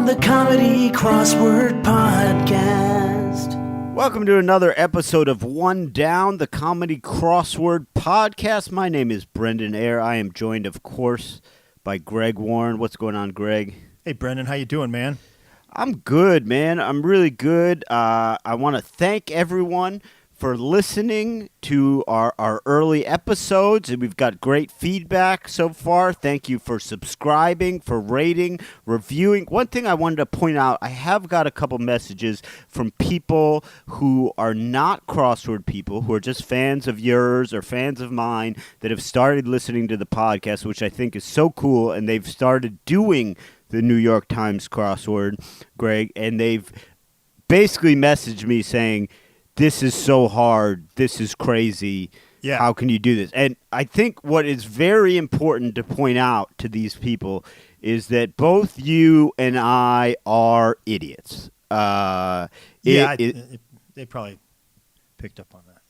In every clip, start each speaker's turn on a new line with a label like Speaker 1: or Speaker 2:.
Speaker 1: the Comedy Crossword Podcast.
Speaker 2: Welcome to another episode of One Down, the Comedy Crossword Podcast. My name is Brendan Eyre. I am joined, of course, by Greg Warren. What's going on, Greg?
Speaker 3: Hey, Brendan. How you doing, man?
Speaker 2: I'm good, man. I'm really good. I want to thank everyone for listening to our early episodes, and we've got great feedback so far. Thank you for subscribing, for rating, reviewing. One thing I wanted to point out, I have got a couple messages from people who are not crossword people, who are just fans of yours or fans of mine that have started listening to the podcast, which I think is so cool, and they've started doing the New York Times crossword, Greg, and they've basically messaged me saying, "This is so hard. This is crazy.
Speaker 3: Yeah.
Speaker 2: How can you do this?" And I think what is very important to point out to these people is that both you and I are idiots.
Speaker 3: They probably picked up on that.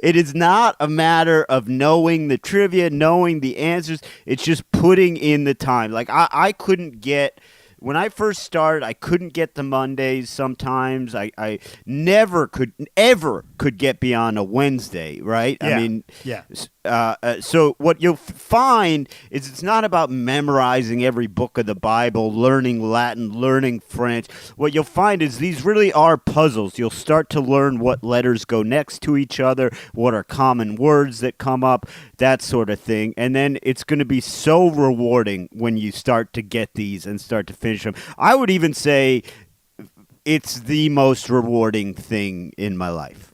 Speaker 2: It is not a matter of knowing the trivia, knowing the answers. It's just putting in the time. Like, I couldn't get... When I first started, I couldn't get to Mondays sometimes. I never could get beyond a Wednesday, right?
Speaker 3: Yeah.
Speaker 2: I mean,
Speaker 3: yeah.
Speaker 2: So what you'll find is it's not about memorizing every book of the Bible, learning Latin, learning French. What you'll find is these really are puzzles. You'll start to learn what letters go next to each other, what are common words that come up, that sort of thing. And then it's going to be so rewarding when you start to get these and start to finish them. I would even say it's the most rewarding thing in my life.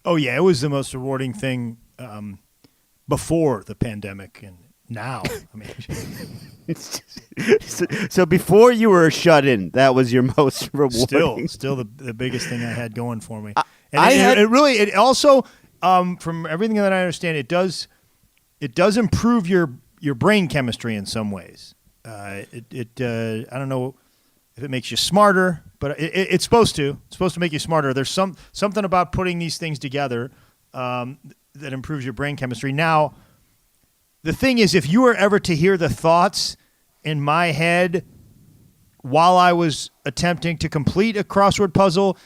Speaker 3: Oh, yeah. It was the most rewarding thing before the pandemic, and now. I mean,
Speaker 2: so before you were shut in, that was your most rewarding.
Speaker 3: Still the biggest thing I had going for me. It also, from everything that I understand, it does improve your brain chemistry in some ways. I don't know if it makes you smarter, but it's supposed to. It's supposed to make you smarter. There's something about putting these things together that improves your brain chemistry. Now, the thing is, if you were ever to hear the thoughts in my head while I was attempting to complete a crossword puzzle,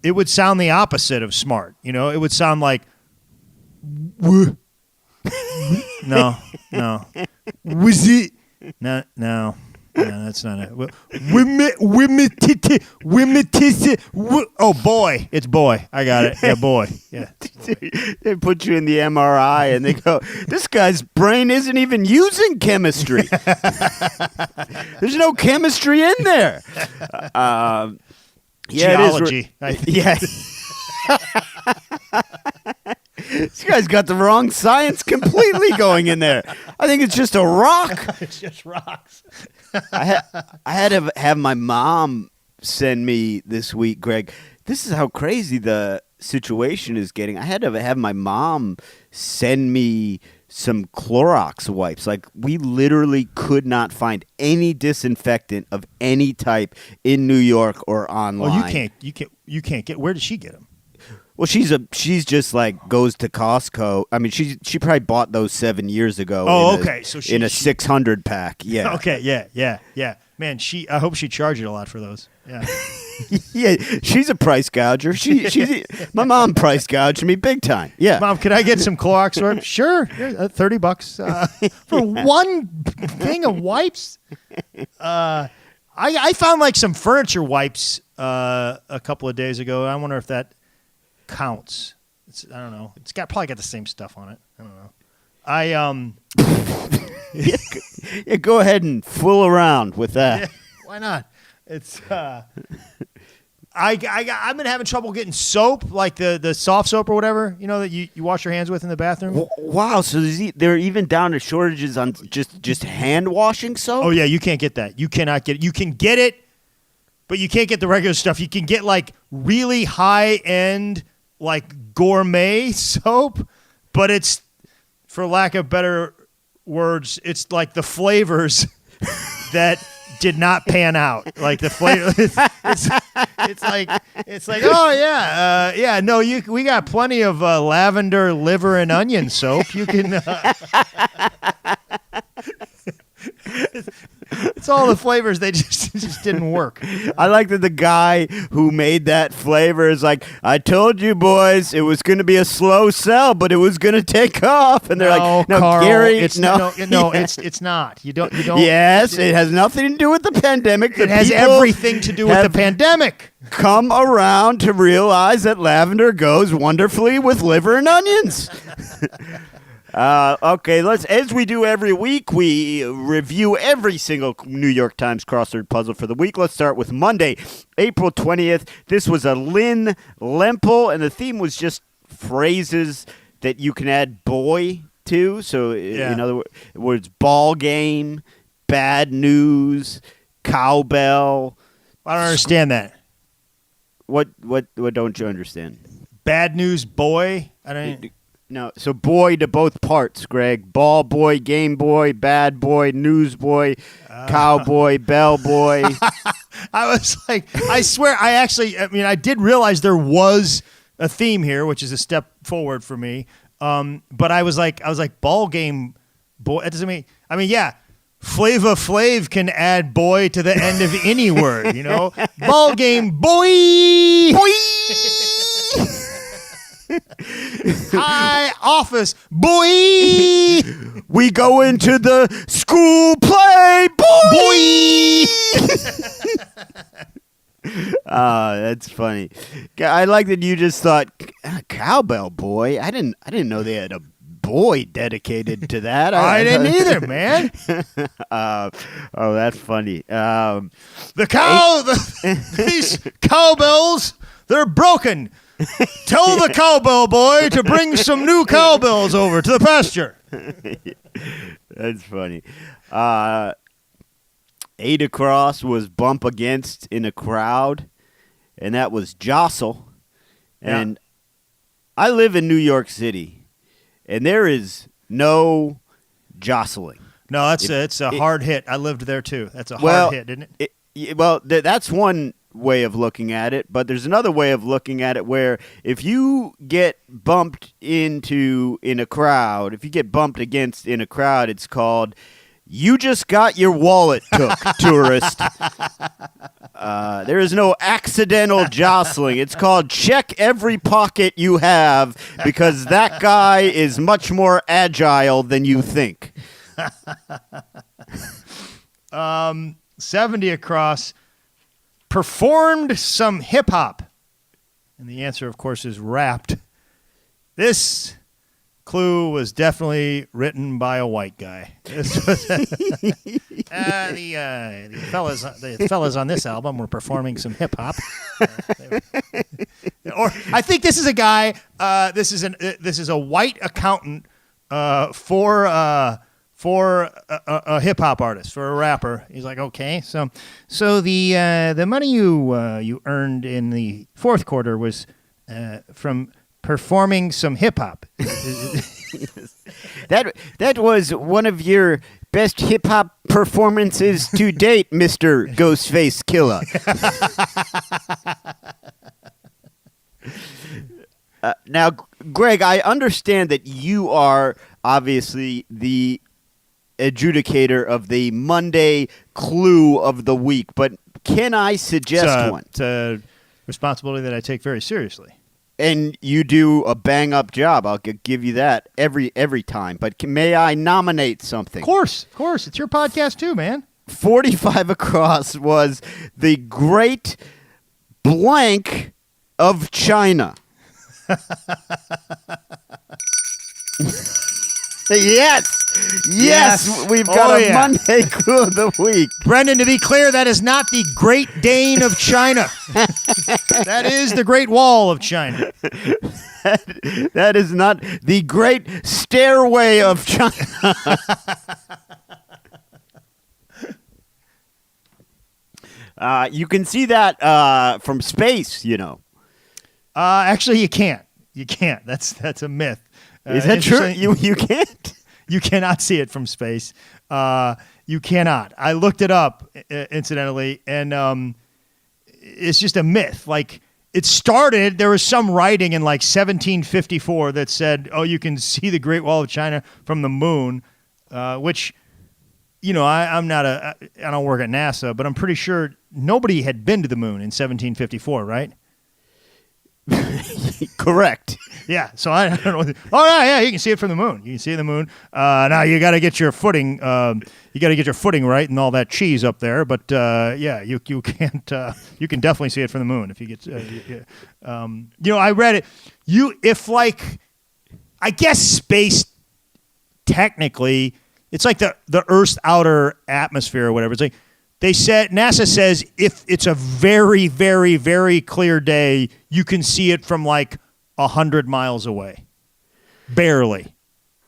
Speaker 3: it would sound the opposite of smart. You know, it would sound like, no, was it? No, that's not it. Oh, boy. It's boy. I got it. Yeah, boy. Yeah.
Speaker 2: They put you in the MRI and they go, this guy's brain isn't even using chemistry. There's no chemistry in there.
Speaker 3: Geology.
Speaker 2: Yeah. This guy's got the wrong science completely going in there. I think it's just a rock.
Speaker 3: It's just rocks.
Speaker 2: I had to have my mom send me this week, Greg. This is how crazy the situation is getting. I had to have my mom send me some Clorox wipes. Like, we literally could not find any disinfectant of any type in New York or online.
Speaker 3: Oh, you can't get. Where did she get them?
Speaker 2: Well, she's just like goes to Costco. I mean, she probably bought those 7 years ago.
Speaker 3: Oh, okay. So
Speaker 2: in a 600 pack. Yeah.
Speaker 3: Okay. Yeah. Man, I hope she charged you a lot for those. Yeah.
Speaker 2: Yeah. She's a price gouger. My mom price gouged me big time. Yeah.
Speaker 3: Mom, can I get some Clorox wipes? Sure. $30 for one thing of wipes. I found like some furniture wipes a couple of days ago. I wonder if that counts. I don't know. It's probably got the same stuff on it. I don't know.
Speaker 2: Yeah, go ahead and fool around with that.
Speaker 3: Yeah, why not? It's I've been having trouble getting soap, like the soft soap or whatever, you know, that you wash your hands with in the bathroom.
Speaker 2: Wow, so they're even down to shortages on just hand washing soap?
Speaker 3: Oh yeah, you can't get that. You cannot get it. You can get it, but you can't get the regular stuff. You can get like really high end, like gourmet soap, but it's, for lack of better words, it's like the flavors that did not pan out. Like the flavor, it's like oh yeah, no, we got plenty of lavender, liver, and onion soap. You can. It's all the flavors. They just didn't work.
Speaker 2: I like that the guy who made that flavor is like, I told you boys it was going to be a slow sell, but it was going to take off. And they're like, no,
Speaker 3: Carl,
Speaker 2: Gary,
Speaker 3: it's it's not. You don't.
Speaker 2: Yes, it has nothing to do with the pandemic.
Speaker 3: It has everything to do with the pandemic.
Speaker 2: Come around to realize that lavender goes wonderfully with liver and onions. Okay, as we do every week, we review every single New York Times crossword puzzle for the week. Let's start with Monday, April 20th. This was a Lynn Lempel, and the theme was just phrases that you can add boy to. So, in other words, ball game, bad news, cowbell.
Speaker 3: I don't understand that.
Speaker 2: What don't you understand?
Speaker 3: Bad news boy? I don't.
Speaker 2: No, so boy to both parts, Greg. Ball boy, game boy, bad boy, news boy, cowboy, bell boy.
Speaker 3: I was like, I swear, I did realize there was a theme here, which is a step forward for me. But I was like, ball game boy. That doesn't mean. Yeah. Flava Flav can add boy to the end of any word, Ball game boy. Boy. High office boy.
Speaker 2: We go into the school play boy. That's funny. I like that you just thought cowbell boy. I didn't know they had a boy dedicated to that.
Speaker 3: I didn't either, man.
Speaker 2: That's funny.
Speaker 3: These cowbells, they're broken. Tell the cowbell boy to bring some new cowbells over to the pasture.
Speaker 2: That's funny. Ada Cross was bump against in a crowd, and that was jostle. And I live in New York City, and there is no jostling.
Speaker 3: No, it's a hard hit. I lived there too. That's a hard hit, isn't it?
Speaker 2: That's one way of looking at it, but there's another way of looking at it where if you get bumped into in a crowd, if you get bumped against in a crowd, it's called you just got your wallet took, tourist. There is no accidental jostling. It's called check every pocket you have because that guy is much more agile than you think.
Speaker 3: 70 across. Performed some hip hop. And the answer, of course, is rapped. This clue was definitely written by a white guy. This was, the fellas on this album were performing some hip hop. Or I think this is a guy. This is a white accountant for a hip hop artist, for a rapper. He's like, okay, so the money you earned in the fourth quarter was from performing some hip hop.
Speaker 2: That was one of your best hip hop performances to date, Mr. Ghostface Killer. Now, Greg, I understand that you are obviously the adjudicator of the Monday clue of the week, but can I suggest one?
Speaker 3: It's a responsibility that I take very seriously.
Speaker 2: And you do a bang-up job. I'll give you that every time. But may I nominate something?
Speaker 3: Of course. It's your podcast too, man.
Speaker 2: 45 across was the Great Blank of China. Yes, we've got a Monday clue of the week.
Speaker 3: Brendan, to be clear, that is not the Great Dane of China. That is the Great Wall of China.
Speaker 2: That is not the Great Stairway of China. You can see that from space,
Speaker 3: Actually, you can't. You can't. That's a myth.
Speaker 2: Is that true? You can't?
Speaker 3: You cannot see it from space. You cannot. I looked it up, incidentally, and it's just a myth. Like, it started, there was some writing in like 1754 that said, you can see the Great Wall of China from the moon, which I'm not I don't work at NASA, but I'm pretty sure nobody had been to the moon in 1754, right?
Speaker 2: Correct.
Speaker 3: Yeah, so I don't know. Oh yeah, you can see it from the moon. You can see the moon. Now you got to get your footing. You got to get your footing right and all that cheese up there. But yeah, you can't. You can definitely see it from the moon if you get. I read it. I guess space technically, it's like the Earth's outer atmosphere or whatever. It's like NASA says if it's a very, very, very clear day, you can see it from like 100 miles away. Barely.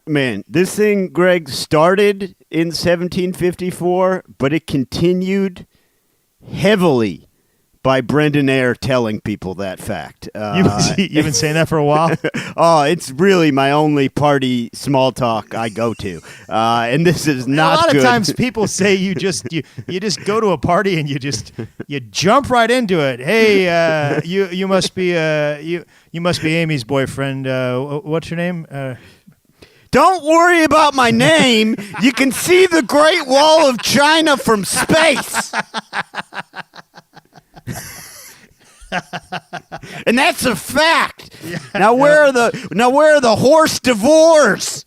Speaker 2: Man, this thing, Greg, started in 1754, but it continued heavily by Brendan Eyre telling people that fact.
Speaker 3: You've been saying that for a while?
Speaker 2: Oh, it's really my only party small talk I go to. And this is not good.
Speaker 3: A lot of times people say you just go to a party and you jump right into it. Hey, you must be you must be Amy's boyfriend. What's your name?
Speaker 2: Don't worry about my name. You can see the Great Wall of China from space. And that's a fact. Yeah, now where are the horse divorce?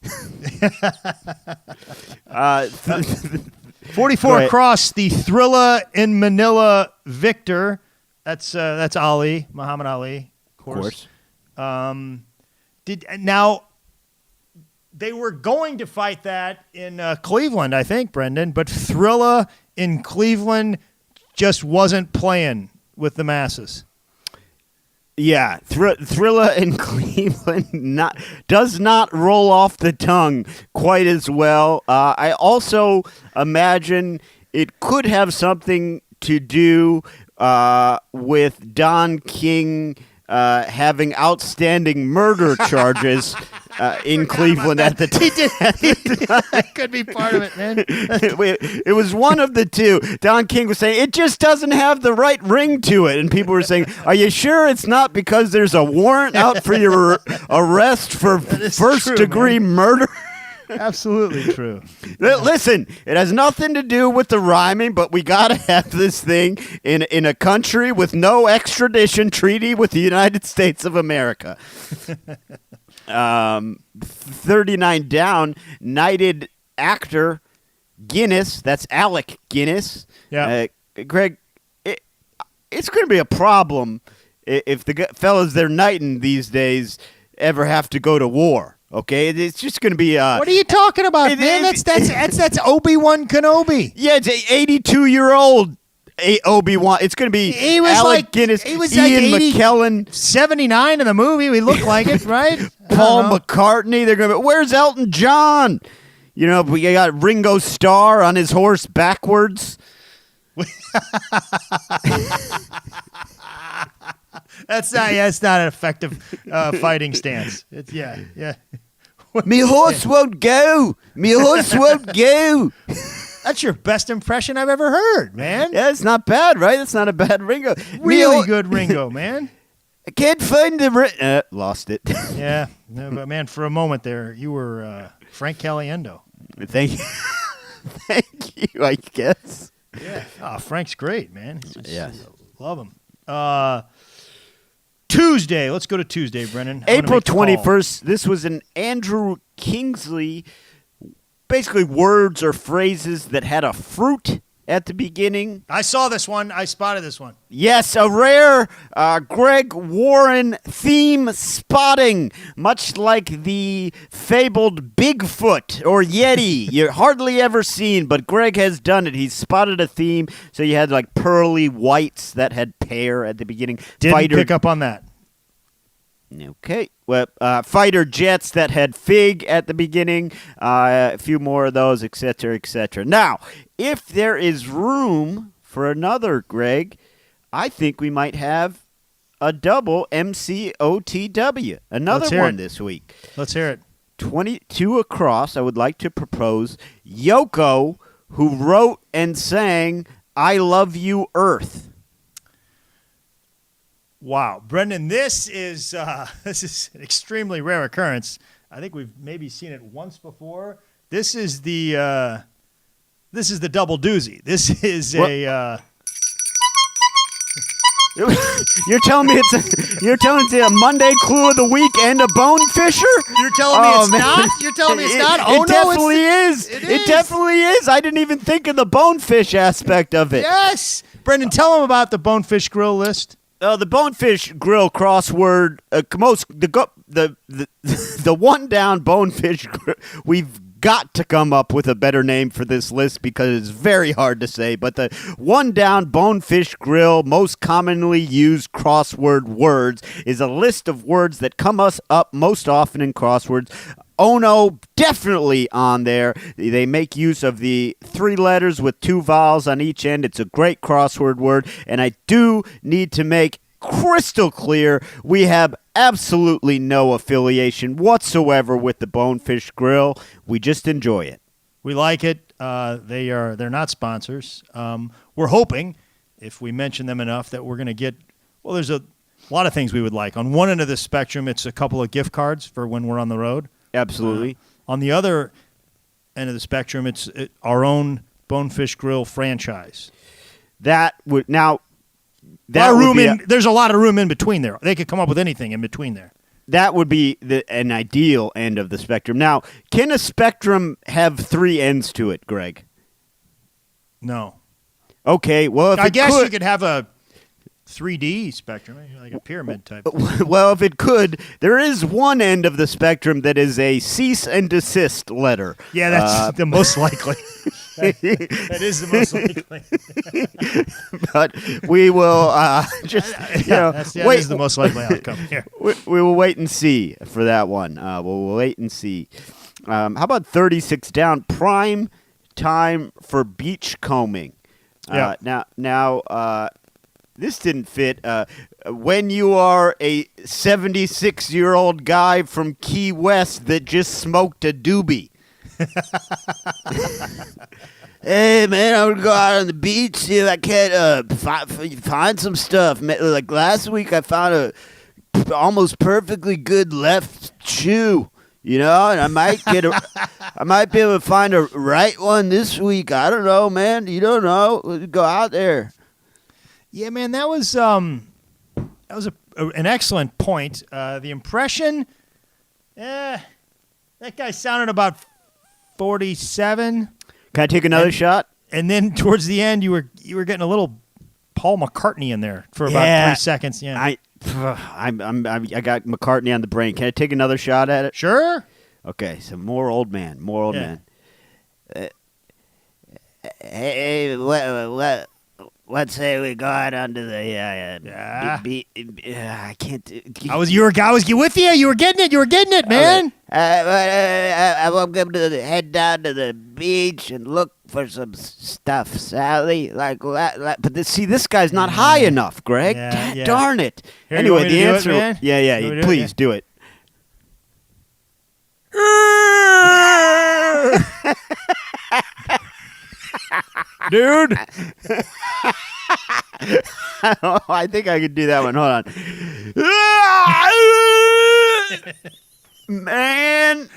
Speaker 3: 44 across the Thrilla in Manila victor. That's Ali, Muhammad Ali, of course. Now they were going to fight that in Cleveland, I think, Brendan, but Thrilla in Cleveland just wasn't playing with the masses.
Speaker 2: Yeah, Thrilla in Cleveland does not roll off the tongue quite as well. I also imagine it could have something to do with Don King having outstanding murder charges in Cleveland at the time.
Speaker 3: That could be part of it, man.
Speaker 2: It was one of the two. Don King was saying, it just doesn't have the right ring to it. And people were saying, are you sure it's not because there's a warrant out for your arrest for first-degree murder?
Speaker 3: Absolutely true.
Speaker 2: Listen, it has nothing to do with the rhyming, but we got to have this thing in a country with no extradition treaty with the United States of America. 39 down, knighted actor Guinness, that's Alec Guinness.
Speaker 3: Yeah.
Speaker 2: Greg, it's going to be a problem if the fellas they're knighting these days ever have to go to war. Okay, it's just going to be.
Speaker 3: What are you talking about, man? That's Obi-Wan Kenobi.
Speaker 2: Yeah, it's 82-year-old Obi-Wan. It's going to be Alec Guinness, Ian McKellen,
Speaker 3: 79 in the movie. We look like it, right?
Speaker 2: Paul McCartney. They're going to be. Where's Elton John? We got Ringo Starr on his horse backwards.
Speaker 3: That's not an effective fighting stance. Yeah.
Speaker 2: Me horse won't go. Me horse won't go.
Speaker 3: That's your best impression I've ever heard, man.
Speaker 2: Yeah, it's not bad, right? That's not a bad Ringo.
Speaker 3: Really good Ringo, man.
Speaker 2: I can't find the lost it.
Speaker 3: Yeah, but man, for a moment there, you were Frank Caliendo.
Speaker 2: Thank you. Thank you, I guess.
Speaker 3: Yeah. Oh, Frank's great, man.
Speaker 2: Yes.
Speaker 3: Love him. Tuesday. Let's go to Tuesday, Brennan.
Speaker 2: April 21st. This was an Andrew Kingsley, basically words or phrases that had a fruit at the beginning.
Speaker 3: I saw this one. I spotted this one.
Speaker 2: Yes, a rare Greg Warren theme spotting, much like the fabled Bigfoot or Yeti. You're hardly ever seen, but Greg has done it. He's spotted a theme. So you had like pearly whites that had pear at the beginning.
Speaker 3: Didn't pick up on that.
Speaker 2: Okay. Well, fighter jets that had fig at the beginning, a few more of those, etc., etc. Now, if there is room for another, Greg, I think we might have a double MCOTW. Another one this week.
Speaker 3: Let's hear it.
Speaker 2: 22 across, I would like to propose Yoko, who wrote and sang I Love You, Earth.
Speaker 3: Wow, Brendan, this is an extremely rare occurrence. I think we've maybe seen it once before. This is the This is the double doozy. This is
Speaker 2: You're telling me it's a Monday clue of the week and a bone fisher?
Speaker 3: You're telling me it's not? You're telling me it's not?
Speaker 2: It definitely is. It definitely is. I didn't even think of the bonefish aspect of it.
Speaker 3: Yes. Brendan, tell them about the Bonefish Grill list.
Speaker 2: The Bonefish Grill crossword, the one down Bonefish Grill. We've got to come up with a better name for this list because it's very hard to say. But the one down Bonefish Grill most commonly used crossword words is a list of words that come us up most often in crosswords. Oh no, definitely on there. They make use of the 3 letters with 2 vowels on each end. It's a great crossword word, and I do need to make crystal clear we have absolutely no affiliation whatsoever with the Bonefish Grill. We just enjoy it.
Speaker 3: We like it. They're not sponsors. We're hoping, if we mention them enough, that we're going to get. Well, there's a lot of things we would like. On one end of the spectrum, it's a couple of gift cards for when we're on the road.
Speaker 2: Absolutely.
Speaker 3: On the other end of the spectrum, it's our own Bonefish Grill franchise.
Speaker 2: That would now.
Speaker 3: There's a lot of room in between there. They could come up with anything in between there.
Speaker 2: That would be an ideal end of the spectrum. Now, can a spectrum have 3 ends to it, Greg?
Speaker 3: No.
Speaker 2: Okay. Well,
Speaker 3: I guess you could have a 3D spectrum, like a pyramid type.
Speaker 2: Well, if it could, there is one end of the spectrum that is a cease and desist letter.
Speaker 3: Yeah, that's the most likely. That is the most likely.
Speaker 2: But we will just,
Speaker 3: that is the most likely outcome here.
Speaker 2: We will wait and see for that one. We'll wait and see. How about 36 down? Prime time for beach combing.
Speaker 3: Yeah.
Speaker 2: Now, this didn't fit. When you are a 76-year-old guy from Key West that just smoked a doobie. Hey, man, I'm going to go out on the beach, see if I can find some stuff. Like last week, I found a almost perfectly good left shoe, and I might I might be able to find a right one this week. I don't know, man. You don't know. Go out there.
Speaker 3: Yeah, man, that was an excellent point. The impression, that guy sounded about 47.
Speaker 2: Can I take another shot?
Speaker 3: And then towards the end, you were getting a little Paul McCartney in there for about 3 seconds. Yeah,
Speaker 2: I got McCartney on the brain. Can I take another shot at it?
Speaker 3: Sure.
Speaker 2: Okay, so more old man. Hey, let's say we go out onto the I can't.
Speaker 3: I was with you. You were getting it, man.
Speaker 2: I'm going to head down to the beach and look for some stuff, Sally. But this guy's not high enough, Greg.
Speaker 3: Yeah.
Speaker 2: Darn it.
Speaker 3: Here,
Speaker 2: anyway, the answer. Please do it.
Speaker 3: Dude.
Speaker 2: I think I could do that one. Hold on. Man.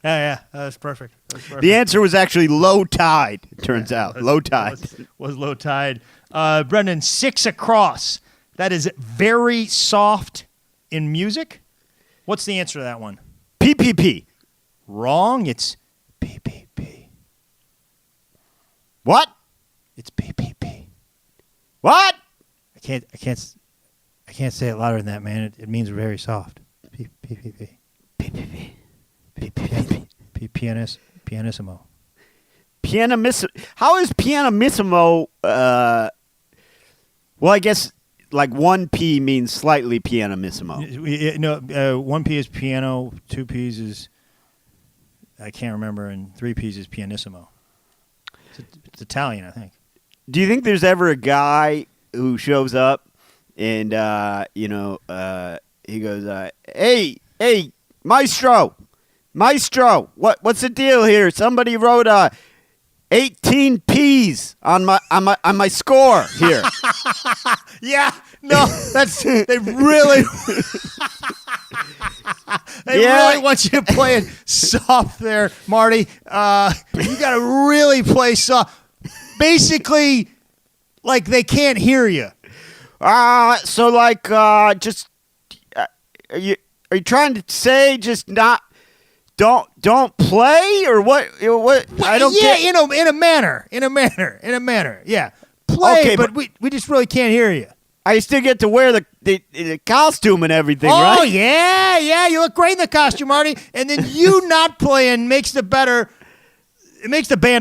Speaker 3: Yeah, that's perfect.
Speaker 2: The answer was actually low tide, it turns out. Low tide.
Speaker 3: Was low tide. Brendan, 6 across. That is very soft in music. What's the answer to that one?
Speaker 2: PPP.
Speaker 3: Wrong. It's PPP.
Speaker 2: What?
Speaker 3: It's PPP.
Speaker 2: What?
Speaker 3: I can't say it louder than that, man. It means very soft. PPP.
Speaker 2: PPP.
Speaker 3: Pianissimo.
Speaker 2: Pianissimo. How is pianissimo? Well, I guess like 1P means slightly pianissimo.
Speaker 3: No, 1P is piano, 2Ps is I can't remember, and 3Ps is pianissimo. It's Italian, I think.
Speaker 2: Do you think there's ever a guy who shows up and he goes, "Hey, maestro, what's the deal here? Somebody wrote 18 P's on my score here."
Speaker 3: Yeah, no, they really. They really want you to play it soft there, Marty. You got to really play soft. Basically, like they can't hear you.
Speaker 2: So like, just are you trying to say just not don't play or what? What I don't get.
Speaker 3: In a manner. Yeah, play,
Speaker 2: Okay,
Speaker 3: but we just really can't hear you.
Speaker 2: I still get to wear the costume and everything,
Speaker 3: Oh,
Speaker 2: right?
Speaker 3: yeah, you look great in the costume, Marty. And then you not playing makes the band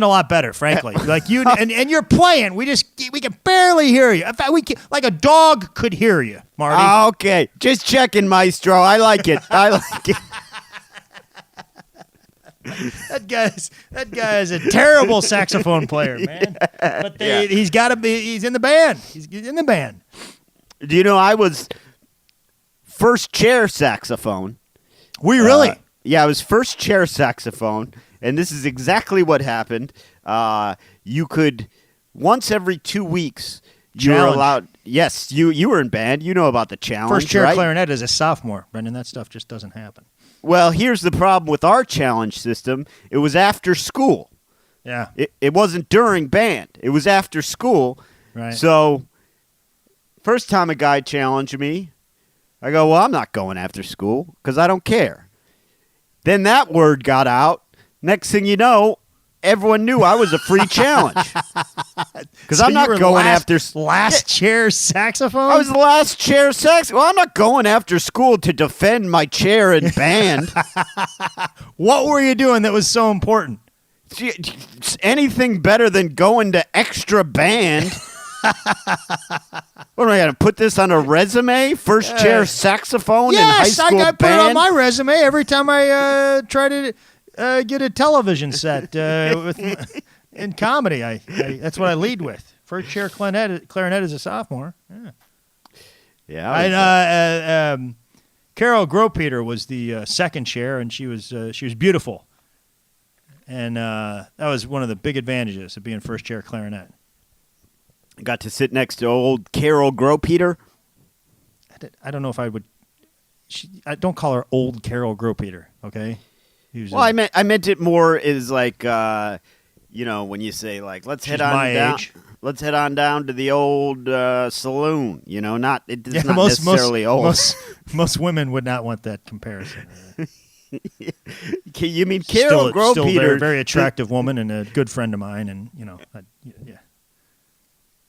Speaker 3: a lot better, frankly. Like you and you're playing, we can barely hear you. In fact, like a dog could hear you, Marty.
Speaker 2: Okay, just checking, Maestro. I like it.
Speaker 3: That guy is a terrible saxophone player, man. But he's got to be. He's in the band. He's in the band.
Speaker 2: Do you know I was first chair saxophone?
Speaker 3: We really?
Speaker 2: Yeah, I was first chair saxophone, and this is exactly what happened. You could once every 2 weeks. You were allowed. Yes, you were in band. You know about the challenge.
Speaker 3: First chair
Speaker 2: right?
Speaker 3: clarinet as a sophomore, Brendan. That stuff just doesn't happen.
Speaker 2: Well, here's the problem with our challenge system. It was after school.
Speaker 3: Yeah.
Speaker 2: It wasn't during band. It was after school.
Speaker 3: Right.
Speaker 2: So, first time a guy challenged me, I go, well, I'm not going after school because I don't care. Then that word got out. Next thing you know, everyone knew I was a free challenge. Because I'm not going after...
Speaker 3: Last chair saxophone?
Speaker 2: I was the last chair saxophone. Well, I'm not going after school to defend my chair in band.
Speaker 3: What were you doing that was so important?
Speaker 2: Anything better than going to extra band. What am I going to put this on a resume? First chair saxophone in high school
Speaker 3: I
Speaker 2: band?
Speaker 3: put it on my resume every time I try to get a television set in comedy. That's what I lead with. First chair clarinet as a sophomore. Yeah. Carol Gropeter was the second chair, and she was beautiful, and that was one of the big advantages of being first chair clarinet.
Speaker 2: Got to sit next to old Carol Gropeter.
Speaker 3: I don't know if I would. I don't call her old Carol Gropeter. Okay.
Speaker 2: I meant it more as like when you say like let's head on down.
Speaker 3: Age.
Speaker 2: Let's head on down to the old saloon. Not necessarily old.
Speaker 3: Most women would not want that comparison.
Speaker 2: You mean Carol Gropeter?
Speaker 3: Still very, very attractive woman and a good friend of mine, and yeah.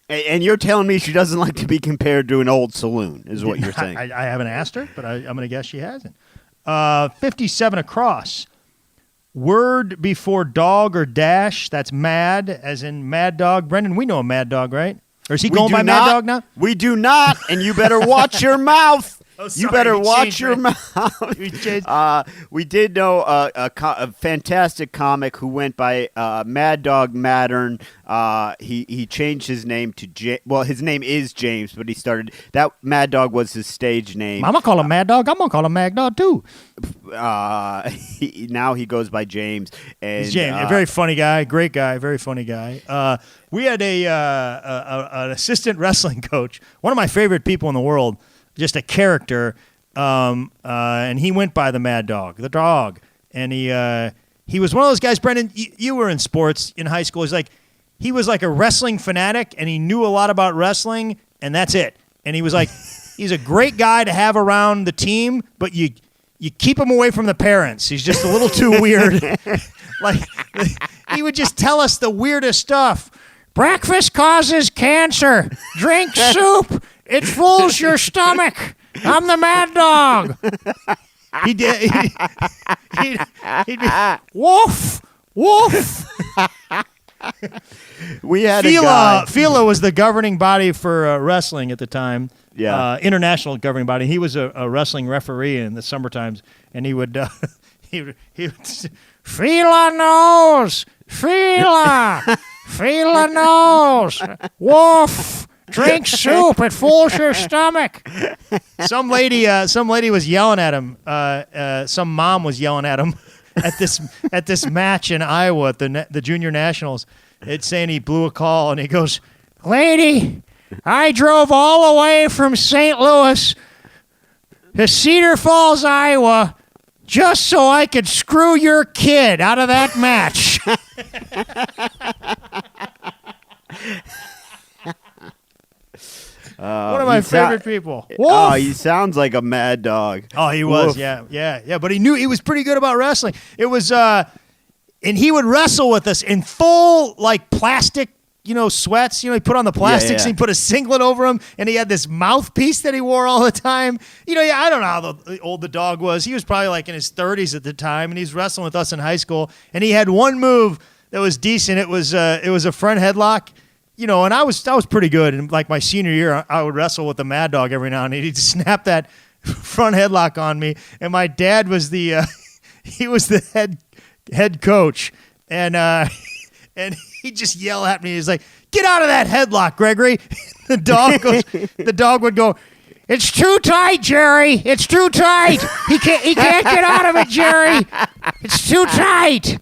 Speaker 2: And you're telling me she doesn't like to be compared to an old saloon, is what you're saying?
Speaker 3: I haven't asked her, but I'm going to guess she hasn't. 57 across. Word before dog or dash, that's mad, as in Mad Dog. Brendan, we know a Mad Dog, right? Or is he going by Mad Dog now?
Speaker 2: We do not, and you better watch your mouth.
Speaker 3: Oh,
Speaker 2: you better watch your mouth. We did know a fantastic comic who went by Mad Dog Mattern. He changed his name to his name is James, but he started that Mad Dog was his stage name.
Speaker 3: I'm gonna call him Mad Dog. I'm gonna call him Mad Dog too.
Speaker 2: Now he goes by James. And,
Speaker 3: he's James, a very funny guy, great guy, very funny guy. We had an assistant wrestling coach, one of my favorite people in the world. Just a character, and he went by the Mad Dog, the dog. And he was one of those guys, Brendan, you were in sports in high school. He was like a wrestling fanatic, and he knew a lot about wrestling, and that's it. And he was like, he's a great guy to have around the team, but you keep him away from the parents. He's just a little too weird. Like, he would just tell us the weirdest stuff. Breakfast causes cancer. Drink soup. It fools your stomach. I'm the Mad Dog. He did. He'd be, woof, woof.
Speaker 2: We had a guy.
Speaker 3: Thrilla was the governing body for wrestling at the time.
Speaker 2: Yeah.
Speaker 3: International governing body. He was a wrestling referee in the summer times, and he would Thrilla knows. Thrilla knows. Woof. Drink soup. It fools your stomach. Some lady was yelling at him. Some mom was yelling at him at this match in Iowa at the junior nationals. It's saying he blew a call, and he goes, "Lady, I drove all the way from St. Louis to Cedar Falls, Iowa, just so I could screw your kid out of that match. One of my favorite people. Wolf.
Speaker 2: Oh, he sounds like a mad dog.
Speaker 3: Oh, he was.
Speaker 2: Wolf.
Speaker 3: Yeah. But he knew he was pretty good about wrestling. It was, and he would wrestle with us in full like plastic, sweats. He put on the plastics.
Speaker 2: Yeah.
Speaker 3: And he put a singlet over him, and he had this mouthpiece that he wore all the time. I don't know how old the dog was. He was probably like in his 30s at the time, and he's wrestling with us in high school. And he had one move that was decent. It was a front headlock. And I was pretty good. And like my senior year, I would wrestle with the Mad Dog every now and then. He'd snap that front headlock on me, and my dad was the he was the head coach, and he'd just yell at me. He's like, "Get out of that headlock, Gregory!" The dog would go, "It's too tight, Jerry. It's too tight. He can't get out of it, Jerry. It's too tight."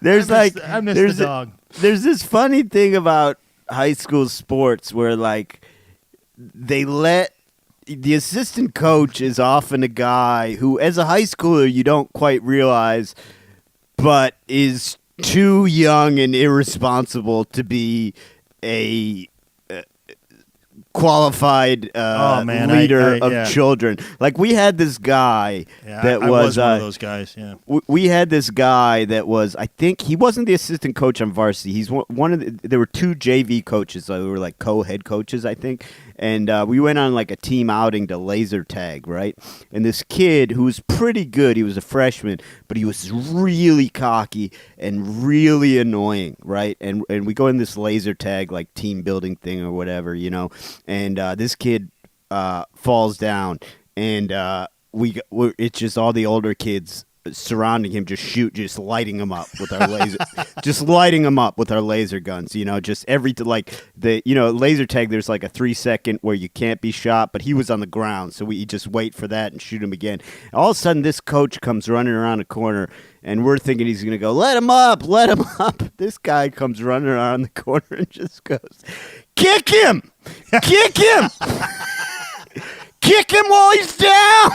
Speaker 2: There's
Speaker 3: I miss the dog.
Speaker 2: There's this funny thing about high school sports where like they let the assistant coach is often a guy who, as a high schooler, you don't quite realize, but is too young and irresponsible to be a qualified leader of children. Like we had this guy that
Speaker 3: I
Speaker 2: was
Speaker 3: one of those guys. Yeah,
Speaker 2: we had this guy that was. I think he wasn't the assistant coach on varsity. He's one of the. There were two JV coaches. So they were like co-head coaches, I think. And we went on like a team outing to laser tag, right? And this kid who was pretty good, he was a freshman, but he was really cocky and really annoying, right? And we go in this laser tag like team building thing or whatever, And this kid falls down, and it's just all the older kids surrounding him, just lighting him up with our laser, laser guns. Just laser tag. There's like a 3-second where you can't be shot, but he was on the ground, so we just wait for that and shoot him again. All of a sudden, this coach comes running around a corner, and we're thinking he's gonna go, let him up. This guy comes running around the corner and just goes, kick him, kick him, kick him while he's down.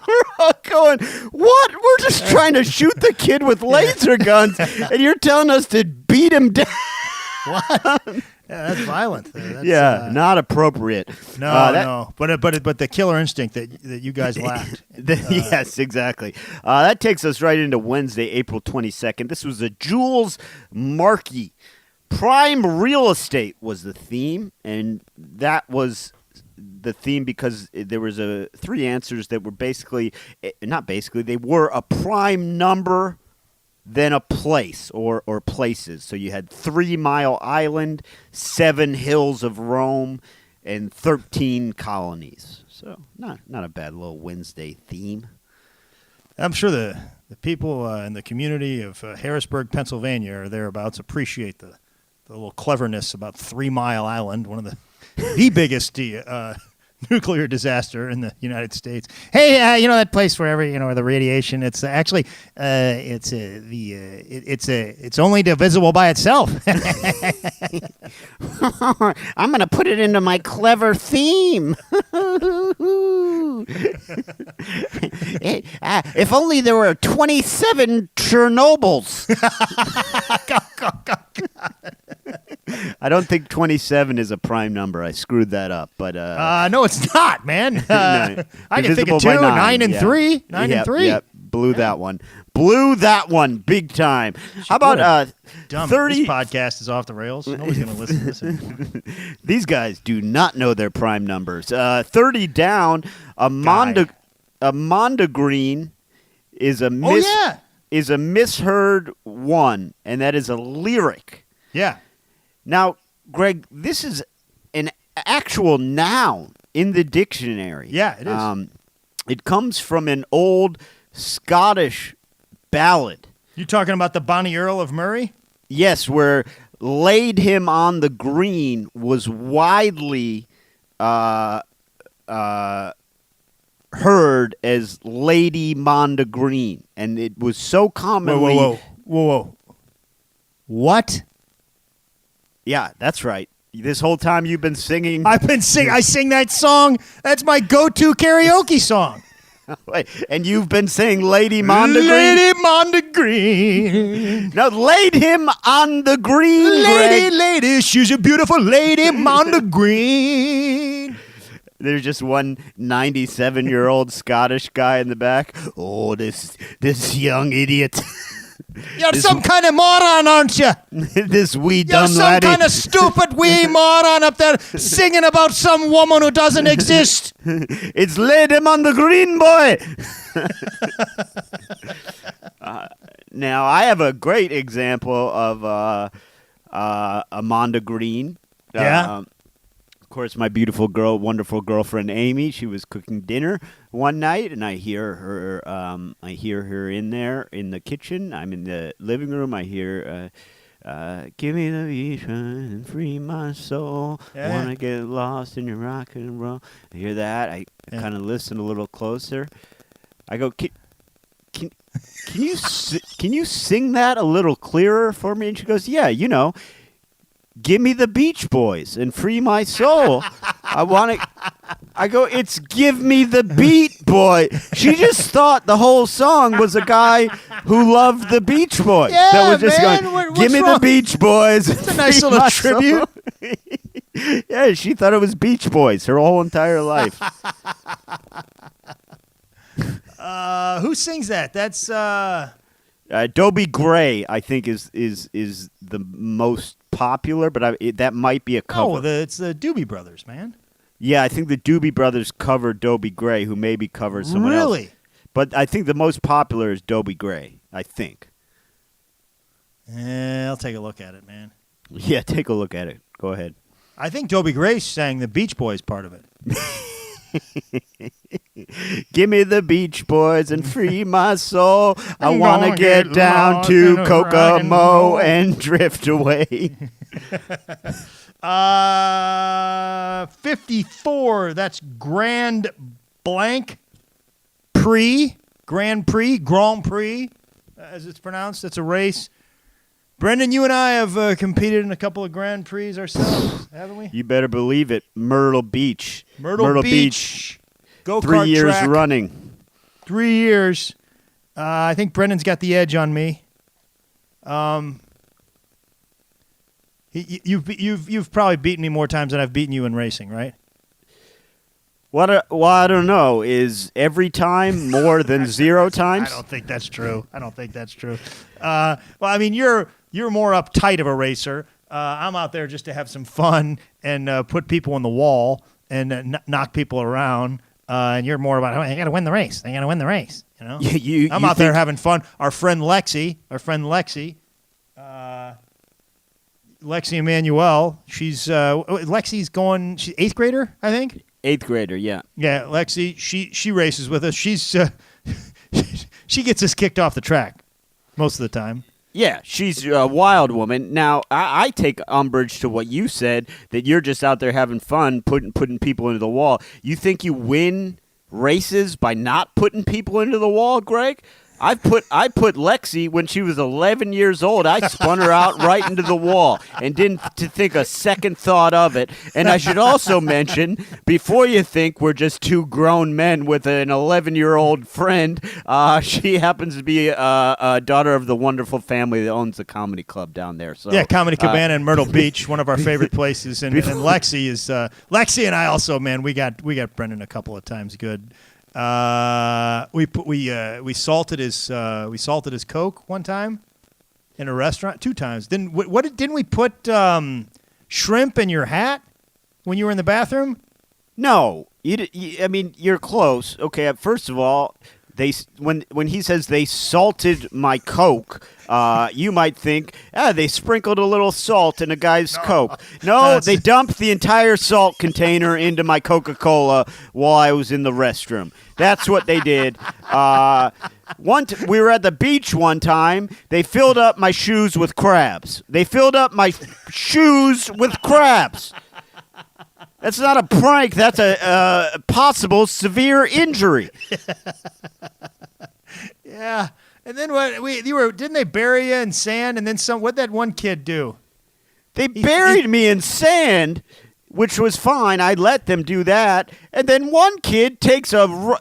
Speaker 2: We're all going, what? We're just trying to shoot the kid with laser guns, and you're telling us to beat him down.
Speaker 3: What? Yeah, that's violent.
Speaker 2: That's, not appropriate.
Speaker 3: No. But the killer instinct that you guys lacked.
Speaker 2: Yes, exactly. That takes us right into Wednesday, April 22nd. This was a Jules Markey. Prime real estate was the theme, and that was the theme because there was 3 answers that were they were a prime number, then a place or places. So you had 3 Mile Island, 7 Hills of Rome, and 13 colonies. So not a bad little Wednesday theme.
Speaker 3: I'm sure the people in the community of Harrisburg, Pennsylvania, or thereabouts appreciate the little cleverness about 3 Mile Island, one of the biggest nuclear disaster in the United States. Hey, that place where the radiation. It's actually it's only divisible by itself.
Speaker 2: I'm gonna put it into my clever theme. If only there were 27 Chernobyls. I don't think 27 is a prime number. I screwed that up, but
Speaker 3: no, it's not, man.
Speaker 2: No,
Speaker 3: I can think of 2, 9 and 3, 9 and 3.
Speaker 2: Yep, blew that one big time. How about 30?
Speaker 3: This podcast is off the rails. Nobody's going to listen to this anymore.
Speaker 2: These guys do not know their prime numbers. 30 down. Amanda Green is a misheard one, and that is a lyric.
Speaker 3: Yeah.
Speaker 2: Now, Greg, this is an actual noun in the dictionary.
Speaker 3: Yeah, it is.
Speaker 2: It comes from an old Scottish ballad.
Speaker 3: You talking about the Bonnie Earl of Murray?
Speaker 2: Yes, where laid him on the green was widely heard as Lady Monda Green, and it was so commonly.
Speaker 3: Whoa. What?
Speaker 2: Yeah, that's right. This whole time you've been singing.
Speaker 3: I sing that song. That's my go-to karaoke song.
Speaker 2: And you've been saying Lady Mondegreen?
Speaker 3: Lady Mondegreen.
Speaker 2: No, laid him on the green,
Speaker 3: Lady, she's a beautiful Lady Mondegreen.
Speaker 2: There's just one 97-year-old Scottish guy in the back. Oh, this young idiot.
Speaker 3: You're some kind of moron, aren't you?
Speaker 2: This wee
Speaker 3: You're
Speaker 2: dumb
Speaker 3: some
Speaker 2: laddie.
Speaker 3: kind of stupid wee moron up there singing about some woman who doesn't exist.
Speaker 2: It's laid him on the green, boy. Now, I have a great example of Amanda Green.
Speaker 3: Yeah.
Speaker 2: Of course, my wonderful girlfriend Amy. She was cooking dinner one night, and I hear her. I hear her in there in the kitchen. I'm in the living room. I hear, "Give me the beach and free my soul.
Speaker 3: Yeah.
Speaker 2: Wanna get lost in your rock and roll." I hear that. I kind of listen a little closer. I go, Can you can you sing that a little clearer for me? And she goes, "Yeah, give me the Beach Boys and free my soul." I go, "It's give me the beat, boy." She just thought the whole song was a guy who loved the Beach Boys.
Speaker 3: Yeah,
Speaker 2: that was just
Speaker 3: man,
Speaker 2: going,
Speaker 3: what's
Speaker 2: "Give me
Speaker 3: wrong?
Speaker 2: the Beach Boys."
Speaker 3: It's a nice little tribute.
Speaker 2: Yeah, she thought it was Beach Boys her whole entire life.
Speaker 3: Who sings that? That's
Speaker 2: Dobie Gray, I think, is the most popular, but that might be a cover.
Speaker 3: it's the Doobie Brothers, man.
Speaker 2: Yeah, I think the Doobie Brothers covered Dobie Gray, who maybe covered someone else.
Speaker 3: Really?
Speaker 2: But I think the most popular is Dobie Gray, I think.
Speaker 3: I'll take a look at it, man.
Speaker 2: Yeah, take a look at it. Go ahead.
Speaker 3: I think Dobie Gray sang the Beach Boys part of it.
Speaker 2: Give me the Beach Boys and free my soul. I want to get down to Kokomo and drift away.
Speaker 3: 54. That's Grand Prix, as it's pronounced. It's a race. Brendan, you and I have competed in a couple of Grand Prix ourselves, haven't we?
Speaker 2: You better believe it. Myrtle Beach.
Speaker 3: Myrtle Beach. Go-kart
Speaker 2: 3 years
Speaker 3: track.
Speaker 2: running.
Speaker 3: 3 years. I think Brendan's got the edge on me. You've probably beaten me more times than I've beaten you in racing, right?
Speaker 2: Well, I don't know. Is every time more than 0 times?
Speaker 3: I don't think that's true. Well, I mean, you're more uptight of a racer. I'm out there just to have some fun and put people on the wall and knock people around. And you're more about, I got to win the race. You know?
Speaker 2: Yeah,
Speaker 3: I'm out there having fun. Our friend Lexi, Lexi Emanuel, she's Lexi's going. She's 8th grader, I think.
Speaker 2: 8th grader, yeah.
Speaker 3: Yeah, Lexi, she races with us. She's she gets us kicked off the track most of the time.
Speaker 2: Yeah, she's a wild woman. Now, I take umbrage to what you said, that you're just out there having fun, putting people into the wall. You think you win races by not putting people into the wall, Greg? I put Lexi when she was 11 years old. I spun her out right into the wall and didn't to think a second thought of it. And I should also mention, before you think we're just two grown men with an 11-year-old friend, she happens to be a daughter of the wonderful family that owns the comedy club down there. So
Speaker 3: yeah, Comedy Cabana in Myrtle Beach, one of our favorite places. And Lexi is Lexi and I also, man, we got Brendan a couple of times good. We salted his Coke one time in a restaurant, 2 times. Didn't we put shrimp in your hat when you were in the bathroom?
Speaker 2: No, I mean, you're close. Okay, first of all, when he says they salted my Coke, you might think, they sprinkled a little salt in a guy's Coke. No, they dumped the entire salt container into my Coca-Cola while I was in the restroom. That's what they did. We were at the beach one time. They filled up my shoes with crabs. That's not a prank. That's a possible severe injury.
Speaker 3: Yeah. And then what? Didn't they bury you in sand? And then some? What'd that one kid do?
Speaker 2: They buried me in sand, which was fine. I let them do that. And then one kid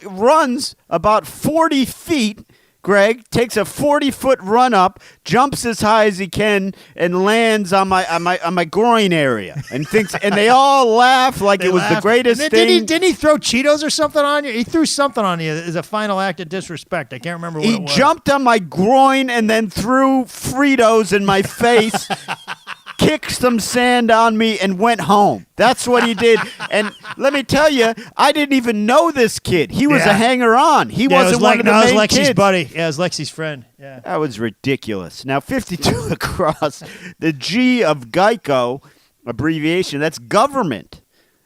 Speaker 2: runs about 40 feet. Greg takes a 40-foot run up, jumps as high as he can, and lands on my groin area, and they all laugh like it was the greatest thing.
Speaker 3: Didn't he throw Cheetos or something on you? He threw something on you as a final act of disrespect. I can't remember what it was.
Speaker 2: He jumped on my groin and then threw Fritos in my face. Kicked some sand on me and went home. That's what he did. And let me tell you, I didn't even know this kid. He was a hanger-on. He wasn't one of the main
Speaker 3: Lexi's
Speaker 2: kids.
Speaker 3: buddy. Yeah, it was Lexi's friend. Yeah,
Speaker 2: that was ridiculous. Now, 52 across, the G of Geico abbreviation, that's government.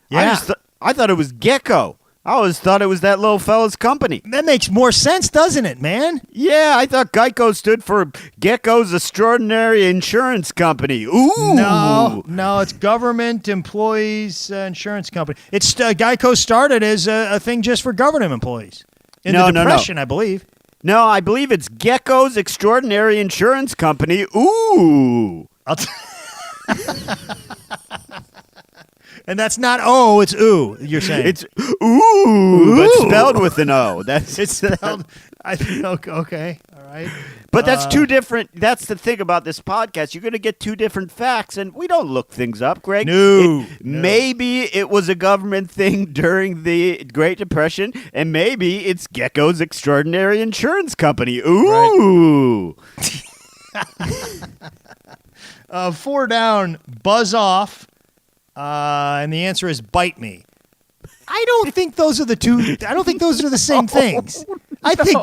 Speaker 3: Yeah.
Speaker 2: I thought it was Gecko. I always thought it was that little fella's company.
Speaker 3: That makes more sense, doesn't it, man?
Speaker 2: Yeah, I thought Geico stood for Gecko's Extraordinary Insurance Company. Ooh.
Speaker 3: No, it's government employees insurance company. It's Geico started as a thing just for government employees in the Depression, I believe.
Speaker 2: No, I believe it's Gecko's Extraordinary Insurance Company. Ooh.
Speaker 3: And that's not O, it's ooh, you're saying.
Speaker 2: It's ooh, but spelled with an O.
Speaker 3: It's spelled. Okay, all right.
Speaker 2: But that's two different. That's the thing about this podcast. You're going to get two different facts, and we don't look things up, Greg.
Speaker 3: No.
Speaker 2: Maybe it was a government thing during the Great Depression, and maybe it's Gecko's Extraordinary Insurance Company. Ooh.
Speaker 3: Right. 4 down, buzz off. And the answer is bite me. I don't think those are the two. I don't think those are the same things. I think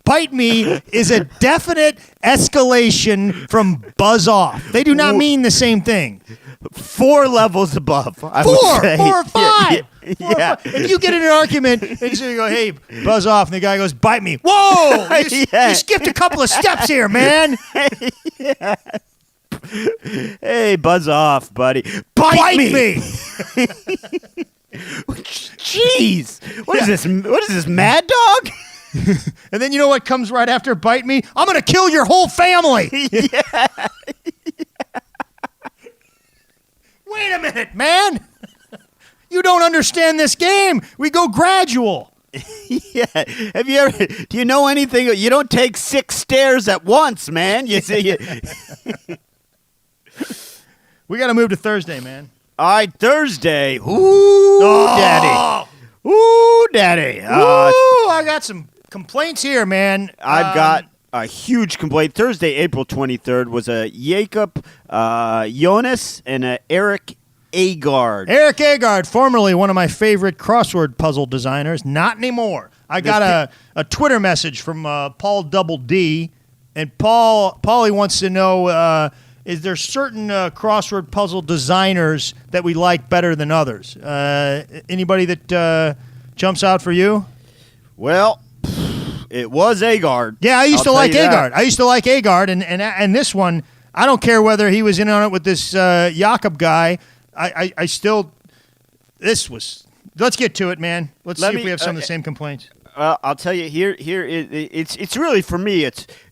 Speaker 3: bite me is a definite escalation from buzz off. They do not mean the same thing.
Speaker 2: 4 levels above. I would say.
Speaker 3: 4 or 5.
Speaker 2: Yeah.
Speaker 3: If you get in an argument and you go, hey, buzz off, and the guy goes, bite me. Whoa! You skipped a couple of steps here, man.
Speaker 2: Yeah. Hey, buzz off, buddy.
Speaker 3: Bite me.
Speaker 2: Jeez. What is this? What is this, Mad Dog?
Speaker 3: And then you know what comes right after bite me? I'm going to kill your whole family.
Speaker 2: Yeah.
Speaker 3: Wait a minute, man. You don't understand this game. We go gradual.
Speaker 2: Yeah. Have you ever? Do you know anything? You don't take 6 stairs at once, man. You see.
Speaker 3: We got to move to Thursday, man.
Speaker 2: All right, Thursday. Ooh, daddy. Ooh, daddy.
Speaker 3: Ooh, I got some complaints here, man.
Speaker 2: I've got a huge complaint. Thursday, April 23rd, was a Jacob Jonas and a Eric Agard.
Speaker 3: Eric Agard, formerly one of my favorite crossword puzzle designers. Not anymore. I got a Twitter message from Paul Double D, and Paulie wants to know, is there certain crossword puzzle designers that we like better than others? Anybody that jumps out for you?
Speaker 2: Well, it was Agard.
Speaker 3: Yeah, I used to like Agard. I used to like Agard, and this one, I don't care whether he was in on it with this Jakob guy. I still, let's get to it, man. Let's see if we have some of the same complaints.
Speaker 2: I'll tell you, it's really, for me,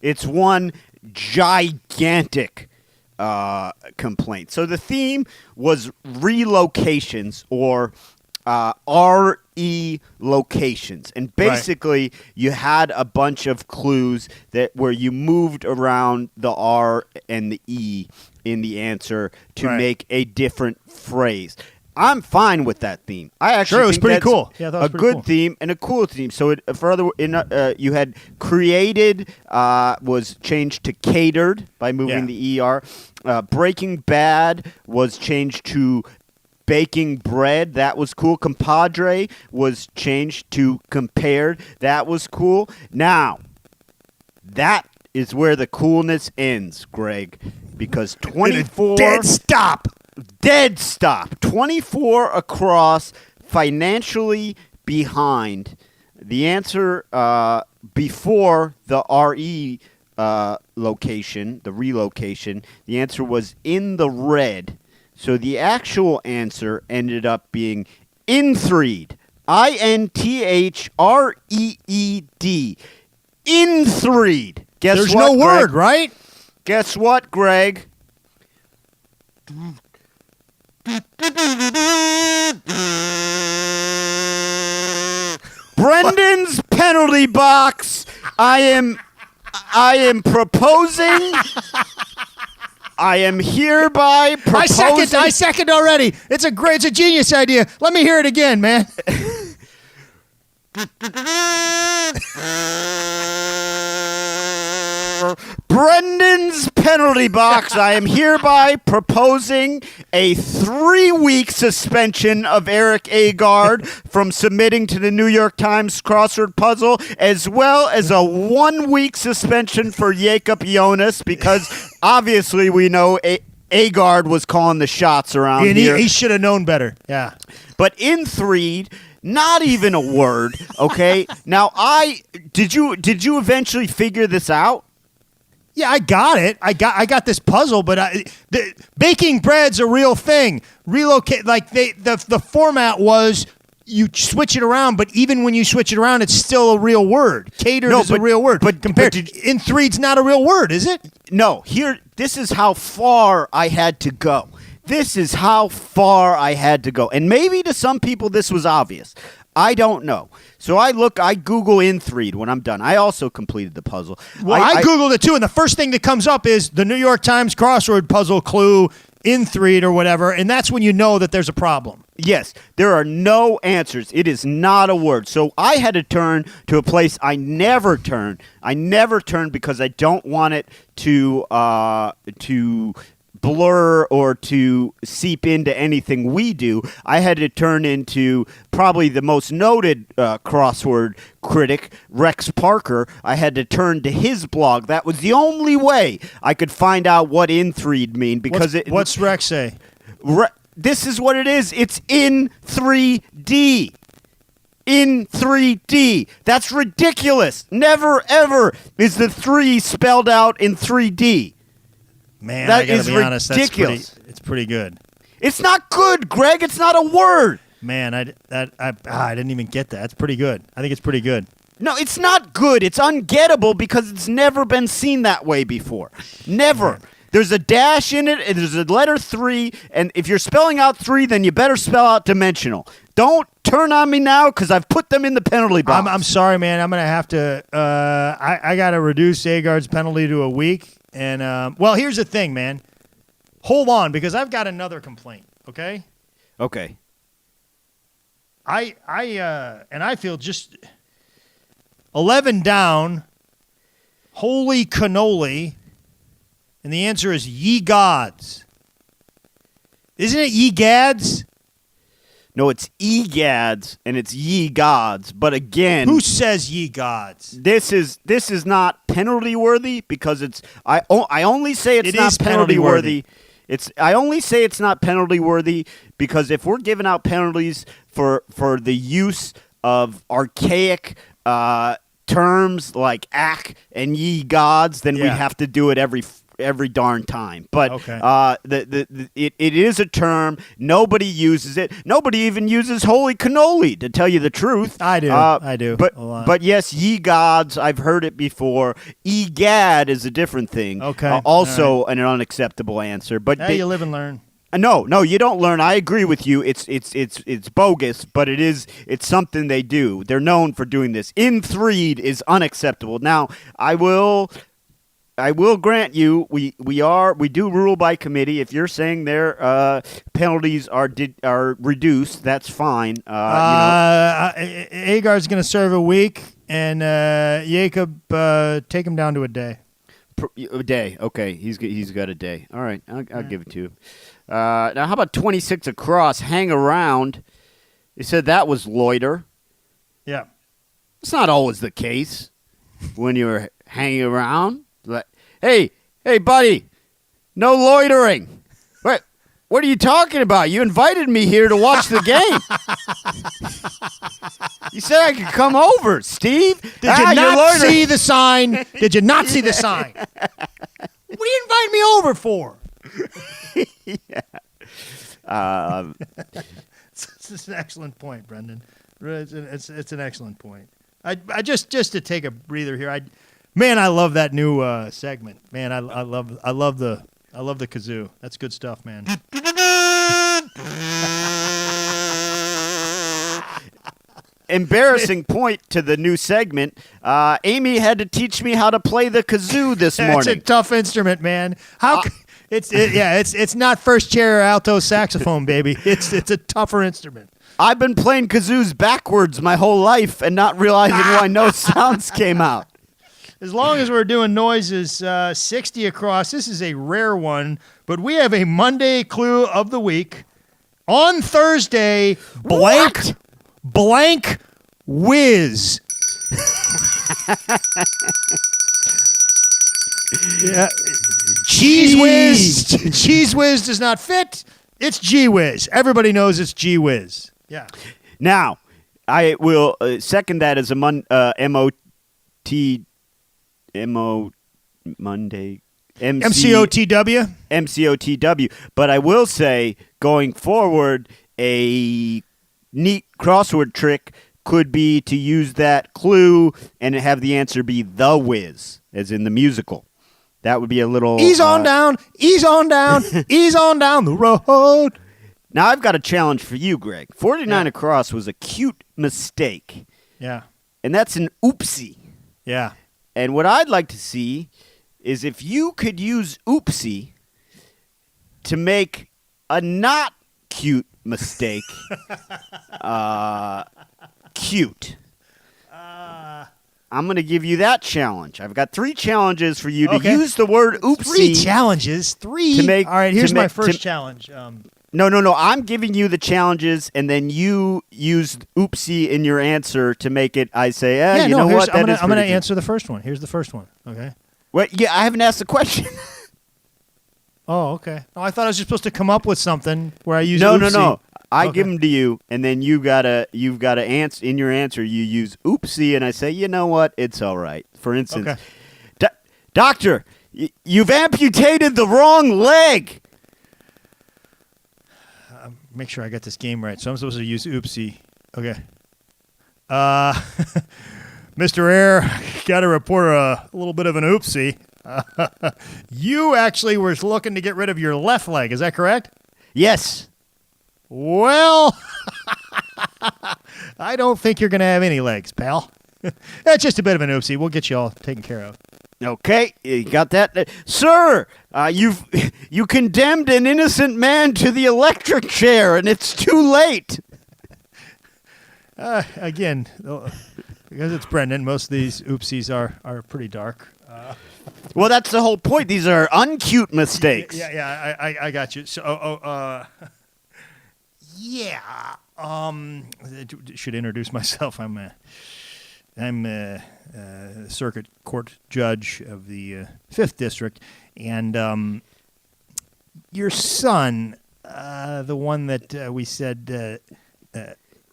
Speaker 2: it's one gigantic complaint. So the theme was relocations, or RE locations, and basically you had a bunch of clues where you moved around the R and the E in the answer to make a different phrase. I'm fine with that theme. I actually
Speaker 3: it was
Speaker 2: think
Speaker 3: pretty
Speaker 2: that's
Speaker 3: cool. Yeah, that was
Speaker 2: a
Speaker 3: pretty
Speaker 2: good
Speaker 3: cool.
Speaker 2: theme and a cool theme. So you had created was changed to catered by moving the ER. Breaking Bad was changed to baking bread. That was cool. Compadre was changed to compared. That was cool. Now, that is where the coolness ends, Greg, because 24... Dead stop. 24 across, financially behind. The answer before the RE location, the relocation, the answer was in the red. So the actual answer ended up being inthreed. INTHREED. Inthreed. Guess
Speaker 3: There's
Speaker 2: what,
Speaker 3: no word,
Speaker 2: Greg?
Speaker 3: right?
Speaker 2: Guess what, Greg? Brendan's penalty box. I am proposing. I am hereby proposing.
Speaker 3: I second already. It's a genius idea. Let me hear it again, man.
Speaker 2: Brendan's penalty box. I am hereby proposing a 3-week suspension of Eric Agard from submitting to the New York Times crossword puzzle, as well as a 1-week suspension for Jacob Jonas, because obviously we know Agard was calling the shots around here.
Speaker 3: He should have known better. Yeah.
Speaker 2: But in Threed, not even a word. Okay. Now, did you eventually figure this out?
Speaker 3: Yeah, I got it. I got this puzzle, but baking bread's a real thing. Relocate, like the format was you switch it around, but even when you switch it around, it's still a real word. Catered is a real word. But in Threed's not a real word, is it?
Speaker 2: No. This is how far I had to go. This is how far I had to go. And maybe to some people this was obvious. I don't know. So I Google in Threed when I'm done. I also completed the puzzle.
Speaker 3: Well, I Googled it too, and the first thing that comes up is the New York Times crossword puzzle clue in Threed or whatever, and that's when you know that there's a problem.
Speaker 2: Yes, there are no answers. It is not a word. So I had to turn to a place I never turn. I never turn because I don't want it to blur or to seep into anything we do. I had to turn into probably the most noted crossword critic, Rex Parker. I had to turn to his blog. That was the only way I could find out what in Threed mean, because
Speaker 3: what's Rex say?
Speaker 2: This is what it is. It's in 3D. In 3D. That's ridiculous. Never, ever is the 3 spelled out in 3D.
Speaker 3: Man,
Speaker 2: that
Speaker 3: I gotta
Speaker 2: is
Speaker 3: be honest.
Speaker 2: ridiculous.
Speaker 3: It's pretty good.
Speaker 2: It's not good, Greg. It's not a word.
Speaker 3: Man, I didn't even get that. That's pretty good. I think it's pretty good.
Speaker 2: No, it's not good. It's ungettable because it's never been seen that way before. Never.
Speaker 3: Man.
Speaker 2: There's a dash in it, and there's a letter 3, and if you're spelling out 3, then you better spell out dimensional. Don't turn on me now because I've put them in the penalty box.
Speaker 3: I'm sorry, man. I'm going to have to I got to reduce Agard's penalty to a week. And, well, here's the thing, man. Hold on, because I've got another complaint, okay?
Speaker 2: Okay.
Speaker 3: I feel just 11 down, holy cannoli, and the answer is ye gods. Isn't it ye gads?
Speaker 2: No, it's egads and it's ye gods. But again,
Speaker 3: who says ye gods?
Speaker 2: This is not penalty worthy because it's I only say it's not penalty worthy. I only say it's not penalty worthy because if we're giving out penalties for the use of archaic terms like ack and ye gods, then we have to do it every darn time. But
Speaker 3: okay.
Speaker 2: It is a term. Nobody uses it. Nobody even uses holy cannoli, to tell you the truth.
Speaker 3: I do. I do.
Speaker 2: But yes, ye gods, I've heard it before. Egad is a different thing.
Speaker 3: Okay.
Speaker 2: Also an unacceptable answer. But
Speaker 3: you live and learn.
Speaker 2: No, you don't learn. I agree with you. It's bogus, but it's something they do. They're known for doing this. In Threed is unacceptable. Now, I will grant you we do rule by committee. If you're saying their penalties are reduced, that's fine.
Speaker 3: Agard's going to serve a week, and Jacob take him down to a day.
Speaker 2: A day, okay. He's got a day. All right, I'll give it to you. Now, how about 26 across? Hang around. They said that was loiter.
Speaker 3: Yeah,
Speaker 2: it's not always the case when you're hanging around. Like, hey, buddy, no loitering. What are you talking about? You invited me here to watch the game. You said I could come over, Steve.
Speaker 3: Did you not see the sign? Did you not see the sign? What do you invite me over for?
Speaker 2: Yeah.
Speaker 3: It's an excellent point, Brendan. It's an excellent point. I just to take a breather here. I love that new segment. Man, I love I love the kazoo. That's good stuff, man.
Speaker 2: Embarrassing point to the new segment. Amy had to teach me how to play the kazoo this morning.
Speaker 3: It's a tough instrument, man. It's not first chair alto saxophone, baby. It's a tougher instrument.
Speaker 2: I've been playing kazoos backwards my whole life and not realizing why no sounds came out.
Speaker 3: As long as we're doing noises, 60 across. This is a rare one, but we have a Monday clue of the week. On Thursday, blank whiz. Yeah. Cheese whiz does not fit. It's Gee Whiz. Everybody knows it's Gee Whiz. Yeah.
Speaker 2: Now, I will second that as a Monday
Speaker 3: MCOTW.
Speaker 2: MCOTW. But I will say, going forward, a neat crossword trick could be to use that clue and have the answer be The Whiz, as in the musical. That would be a little...
Speaker 3: Ease on down the road.
Speaker 2: Now, I've got a challenge for you, Greg. 49 across was a cute mistake.
Speaker 3: Yeah.
Speaker 2: And that's an oopsie.
Speaker 3: Yeah.
Speaker 2: And what I'd like to see is if you could use oopsie to make a not cute mistake cute. I'm going to give you that challenge. I've got 3 challenges for you to use the word oopsie.
Speaker 3: 3 challenges? 3?
Speaker 2: To make,
Speaker 3: all right, here's my first challenge.
Speaker 2: No. I'm giving you the challenges, and then you use oopsie in your answer to make it, I say, I'm going
Speaker 3: to answer the first one. Here's the first one, okay?
Speaker 2: Wait, I haven't asked the question.
Speaker 3: Oh, okay. Oh, I thought I was just supposed to come up with something where I use oopsie.
Speaker 2: No. I give them to you, and then you've got to answer in your answer. You use oopsie, and I say, you know what? It's all right. For instance, doctor, you've amputated the wrong leg.
Speaker 3: Make sure I got this game right. So I'm supposed to use oopsie. Okay. Mr. Eyre, got to report a little bit of an oopsie. You actually were looking to get rid of your left leg. Is that correct?
Speaker 2: Yes.
Speaker 3: Well, I don't think you're going to have any legs, pal. That's just a bit of an oopsie. We'll get you all taken care of.
Speaker 2: Okay, you got that? Sir, you condemned an innocent man to the electric chair, and it's too late.
Speaker 3: Again, because it's Brendan, most of these oopsies are pretty dark.
Speaker 2: Well, that's the whole point. These are uncute mistakes.
Speaker 3: Yeah, I got you. So, should introduce myself. I'm a circuit court judge of the 5th District, and your son, the one that we said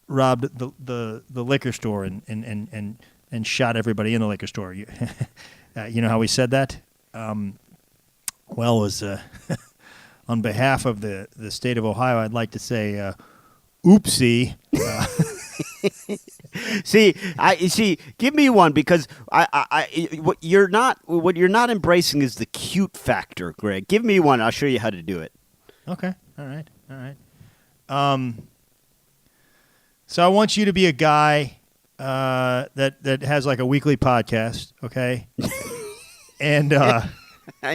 Speaker 3: robbed the liquor store and shot everybody in the liquor store. You know how we said that? Well, it was on behalf of the state of Ohio, I'd like to say, oopsie.
Speaker 2: See, give me one, because what you're not embracing is the cute factor, Greg. Give me one. I'll show you how to do it.
Speaker 3: Okay. All right. So I want you to be a guy that has like a weekly podcast, okay? And
Speaker 2: I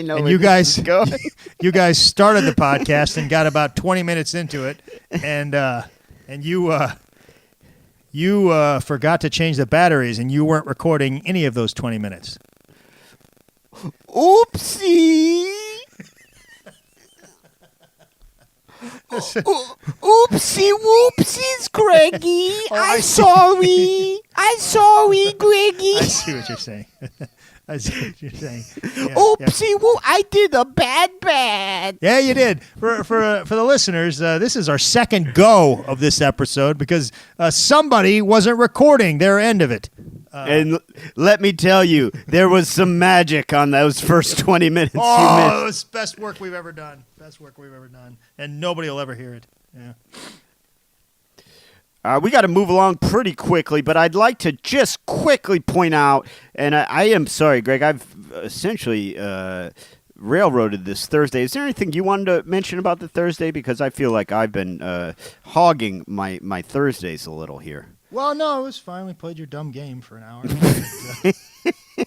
Speaker 2: know.
Speaker 3: And you guys started the podcast and got about 20 minutes into it, and you forgot to change the batteries, and you weren't recording any of those 20 minutes.
Speaker 2: Oopsie. Oopsie whoopsies, Greggy. I'm sorry, Greggy.
Speaker 3: I see what you're saying. Yeah,
Speaker 2: Oopsie whoop! I did a bad.
Speaker 3: Yeah, you did. For the listeners, this is our second go of this episode because somebody wasn't recording their end of it.
Speaker 2: And let me tell you, there was some magic on those first 20 minutes.
Speaker 3: It was best work we've ever done. And nobody will ever hear it. Yeah.
Speaker 2: We got to move along pretty quickly, but I'd like to just quickly point out, and I am sorry, Greg, I've essentially railroaded this Thursday. Is there anything you wanted to mention about the Thursday? Because I feel like I've been hogging my Thursdays a little here.
Speaker 3: Well, no, it was fine. We played your dumb game for an hour.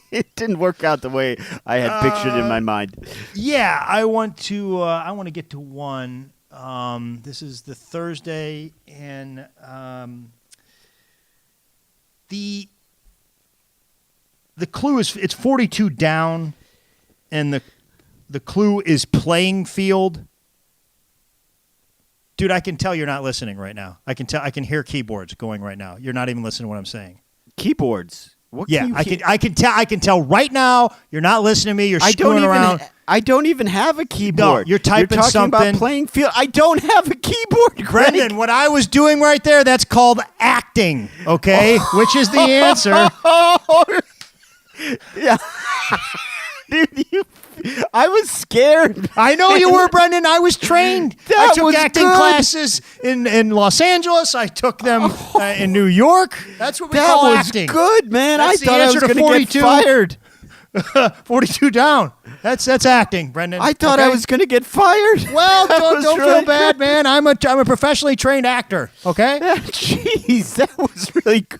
Speaker 2: It didn't work out the way I had pictured in my mind.
Speaker 3: Yeah, I want to get to one. This is the Thursday, and the clue is it's 42 down, and the clue is playing field. Dude, I can tell you're not listening right now. I can hear keyboards going right now. You're not even listening to what I'm saying.
Speaker 2: Keyboards. What
Speaker 3: yeah, I can tell right now you're not listening to me. You're screwing around.
Speaker 2: I don't even have a keyboard.
Speaker 3: No, you're typing
Speaker 2: talking
Speaker 3: something
Speaker 2: about playing field. I don't have a keyboard, Greg.
Speaker 3: Brendan, what I was doing right there, that's called acting, okay? Which is the answer.
Speaker 2: Yeah. Dude, I was scared.
Speaker 3: I know you were, Brendan. I was trained. I took acting classes in Los Angeles. I took them in New York. That's what we call acting.
Speaker 2: That was good, man.
Speaker 3: That's
Speaker 2: I thought I was going to get fired.
Speaker 3: 42 down. That's acting, Brendan.
Speaker 2: I thought I was going to get fired.
Speaker 3: Well, don't feel bad, man. I'm a professionally trained actor, okay?
Speaker 2: Jeez, that was really good.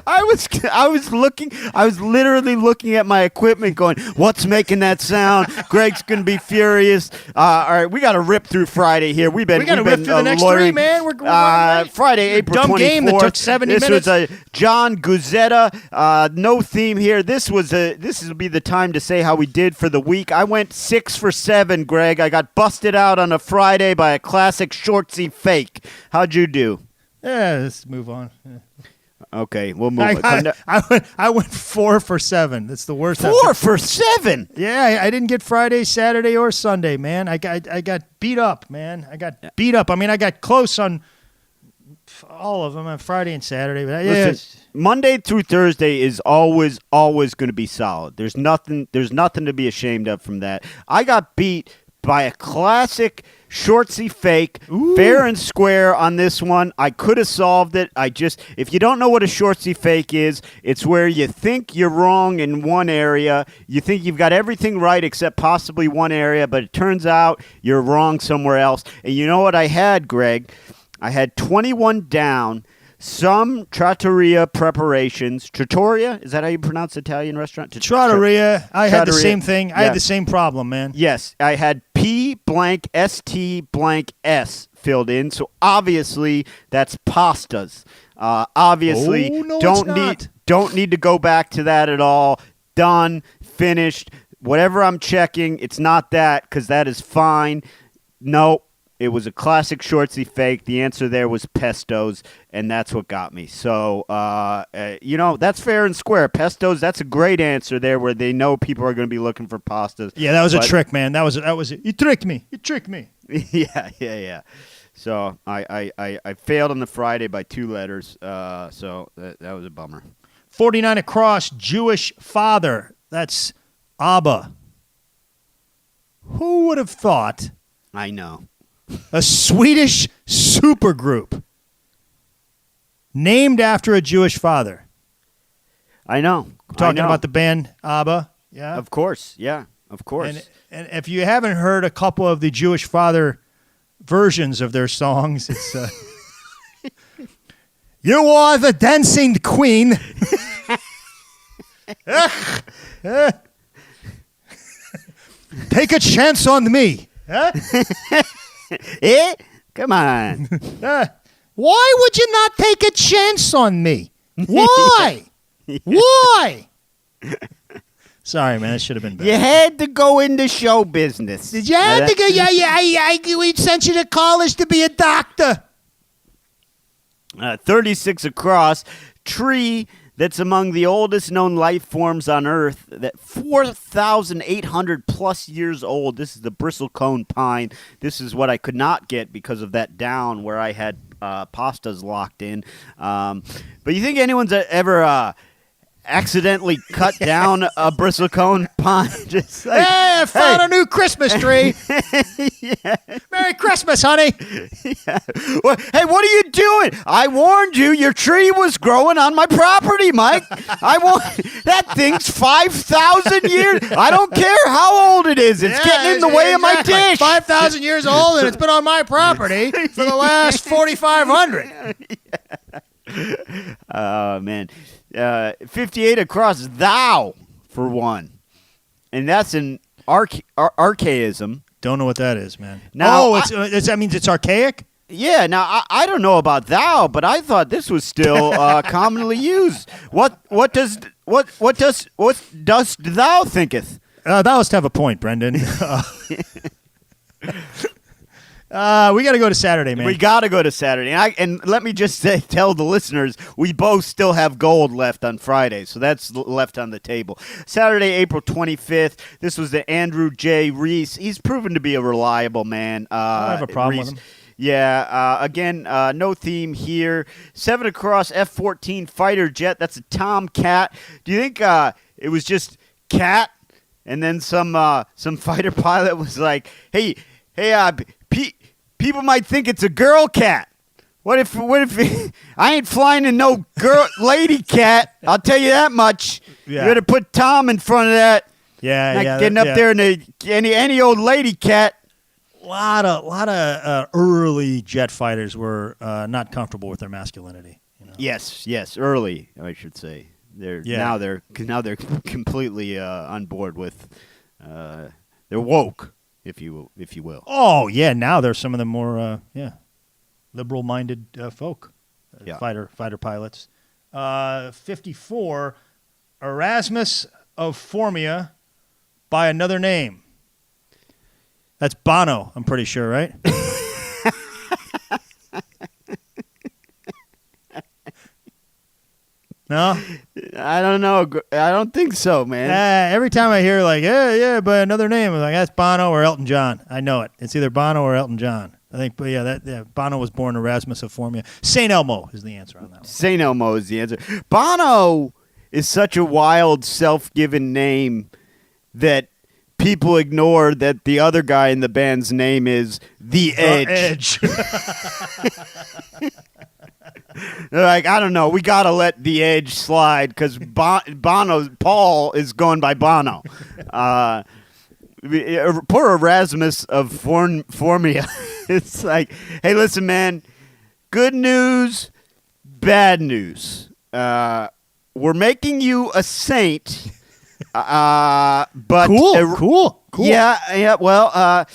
Speaker 2: I was literally looking at my equipment going, what's making that sound? Greg's going to be furious. All right, we got to rip through Friday here. We got to
Speaker 3: rip through the next three, man. We're
Speaker 2: Friday, April 24th.
Speaker 3: Dumb game that took 70 minutes.
Speaker 2: This was John Guzetta. No theme here. This will be the time to say how we did for the week. I went 6 for 7, Greg. I got busted out on a Friday by a classic shortsy fake. How'd you do?
Speaker 3: Yeah, let's move on. Yeah.
Speaker 2: Okay, we'll move.
Speaker 3: I went 4 for 7. That's the worst.
Speaker 2: 4 for 7.
Speaker 3: Yeah, I didn't get Friday, Saturday, or Sunday, man. I got beat up, man. I got beat up. I mean, I got close on all of them on Friday and Saturday. But
Speaker 2: Listen, Monday through Thursday is always going to be solid. There's nothing to be ashamed of from that. I got beat by a classic shortsy fake. Ooh. Fair and square on this one. I could have solved it. If you don't know what a shortsy fake is, it's where you think you're wrong in one area. You think you've got everything right except possibly one area, but it turns out you're wrong somewhere else. And you know what I had, Greg? I had 21 down. Some trattoria preparations. Trattoria? Is that how you pronounce Italian restaurant?
Speaker 3: Trattoria. I had the same thing. Yeah. I had the same problem, man.
Speaker 2: Yes. I had P blank ST blank S filled in. So obviously that's pastas. Obviously don't need to go back to that at all. Done. Finished. Whatever I'm checking, it's not that because that is fine. Nope. It was a classic shortsy fake. The answer there was pestos, and that's what got me. So, that's fair and square. Pestos, that's a great answer there where they know people are going to be looking for pastas.
Speaker 3: Yeah, that was a trick, man. That was it. You tricked me.
Speaker 2: Yeah. So, I failed on the Friday by 2 letters, so that was a bummer.
Speaker 3: 49 across, Jewish father. That's Abba. Who would have thought?
Speaker 2: I know.
Speaker 3: A Swedish supergroup named after a Jewish father.
Speaker 2: I know.
Speaker 3: I'm talking about the band ABBA. Yeah,
Speaker 2: of course. Yeah, of course.
Speaker 3: And if you haven't heard a couple of the Jewish father versions of their songs, it's "You are the dancing queen." Take a chance on me. Huh?
Speaker 2: Come on.
Speaker 3: Why would you not take a chance on me? Why? Why? Sorry, man. It should have been better.
Speaker 2: You had to go into show business.
Speaker 3: Did you have to go? Yeah. We sent you to college to be a doctor.
Speaker 2: 36 across. Tree that's among the oldest known life forms on Earth, that 4,800 plus years old. This is the bristlecone pine. This is what I could not get because of that down where I had pastas locked in. But you think anyone's ever accidentally cut down a bristlecone pine. Just like,
Speaker 3: hey, I found a new Christmas tree.
Speaker 2: yeah.
Speaker 3: Merry Christmas, honey.
Speaker 2: Yeah. Well, hey, what are you doing? I warned you. Your tree was growing on my property, Mike. That thing's 5,000 years. I don't care how old it is. It's getting in the way of my dish.
Speaker 3: 5,000 years old, and it's been on my property for the last 4,500.
Speaker 2: Oh, man. 58 across thou for one. And that's an archaism.
Speaker 3: Don't know what that is, man.
Speaker 2: Now,
Speaker 3: that means it's archaic?
Speaker 2: Yeah, now I don't know about thou, but I thought this was still commonly used. What dost thou thinketh?
Speaker 3: Thou must have a point, Brendan. We got to go to Saturday, man.
Speaker 2: We got to go to Saturday. And let me just tell the listeners, we both still have gold left on Friday, so that's left on the table. Saturday, April 25th, this was the Andrew J. Reese. He's proven to be a reliable man.
Speaker 3: I don't have a problem with him.
Speaker 2: Yeah, again, no theme here. 7 across, F-14 fighter jet. That's a Tomcat. Do you think it was just cat, and then some fighter pilot was like, hey, people might think it's a girl cat. What if I ain't flying in no lady cat? I'll tell you that much. Yeah. You better put Tom in front of that.
Speaker 3: Yeah,
Speaker 2: Not getting up there in any old lady cat.
Speaker 3: A lot of early jet fighters were not comfortable with their masculinity. You know?
Speaker 2: Yes, early I should say. Now they're completely on board with. They're woke, if you will.
Speaker 3: Oh yeah, now there's some of the more liberal-minded folk, fighter pilots. 54, Erasmus of Formia by another name. That's Bono, I'm pretty sure, right? No?
Speaker 2: I don't know. I don't think so, man.
Speaker 3: Every time I hear by another name, I'm like, that's Bono or Elton John. I know it. It's either Bono or Elton John. I think, Bono was born Erasmus of Formia. St. Elmo is the answer on that one.
Speaker 2: St. Elmo is the answer. Bono is such a wild, self-given name that people ignore that the other guy in the band's name is The Edge. They're like, I don't know. We got to let The Edge slide because Paul is going by Bono. Poor Erasmus of Formia. It's like, hey, listen, man. Good news, bad news. We're making you a saint. But
Speaker 3: cool.
Speaker 2: Yeah. Well,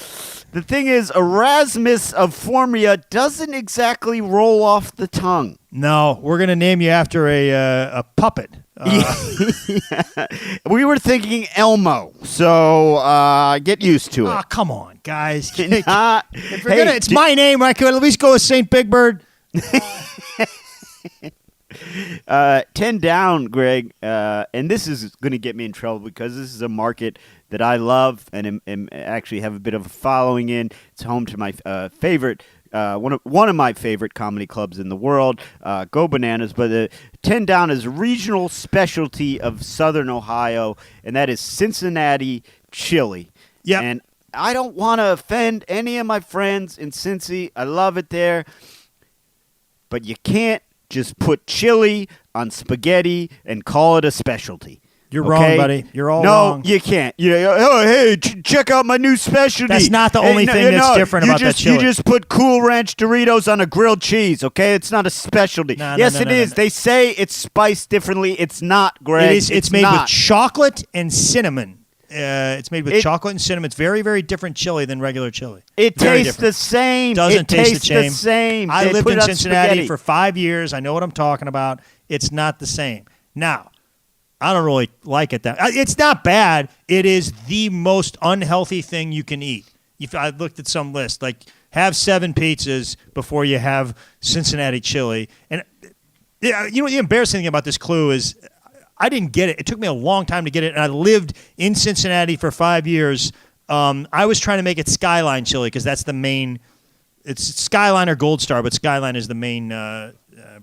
Speaker 2: the thing is, Erasmus of Formia doesn't exactly roll off the tongue.
Speaker 3: No, we're gonna name you after a puppet.
Speaker 2: Yeah. We were thinking Elmo, so get used to it.
Speaker 3: Oh, come on, guys.
Speaker 2: It's
Speaker 3: my name. I could at least go with Saint Big Bird.
Speaker 2: 10 down, Greg, and this is going to get me in trouble because this is a market that I love and actually have a bit of a following in. It's home to my favorite, one of my favorite comedy clubs in the world, Go Bananas. But 10 down is a regional specialty of Southern Ohio, and that is Cincinnati chili.
Speaker 3: Yeah,
Speaker 2: and I don't want to offend any of my friends in Cincy. I love it there, but you can't just put chili on spaghetti and call it a specialty.
Speaker 3: You're wrong, buddy. You're all wrong.
Speaker 2: No, you can't. Check out my new specialty.
Speaker 3: That's not the only thing that's different about that chili.
Speaker 2: You just put Cool Ranch Doritos on a grilled cheese, okay? It's not a specialty. Yes, it is. They say it's spiced differently. It's not, Greg.
Speaker 3: It's made with chocolate and cinnamon. It's made with chocolate and cinnamon. It's very, very different chili than regular chili.
Speaker 2: It tastes the same.
Speaker 3: Doesn't taste the
Speaker 2: same.
Speaker 3: I lived in Cincinnati for 5 years. I know what I'm talking about. It's not the same. Now, I don't really like it. It's not bad. It is the most unhealthy thing you can eat. I looked at some list, like have 7 pizzas before you have Cincinnati chili. And you know the embarrassing thing about this clue is I didn't get it. It took me a long time to get it, and I lived in Cincinnati for 5 years. I was trying to make it Skyline chili because that's the main. It's Skyline or Gold Star, but Skyline is the main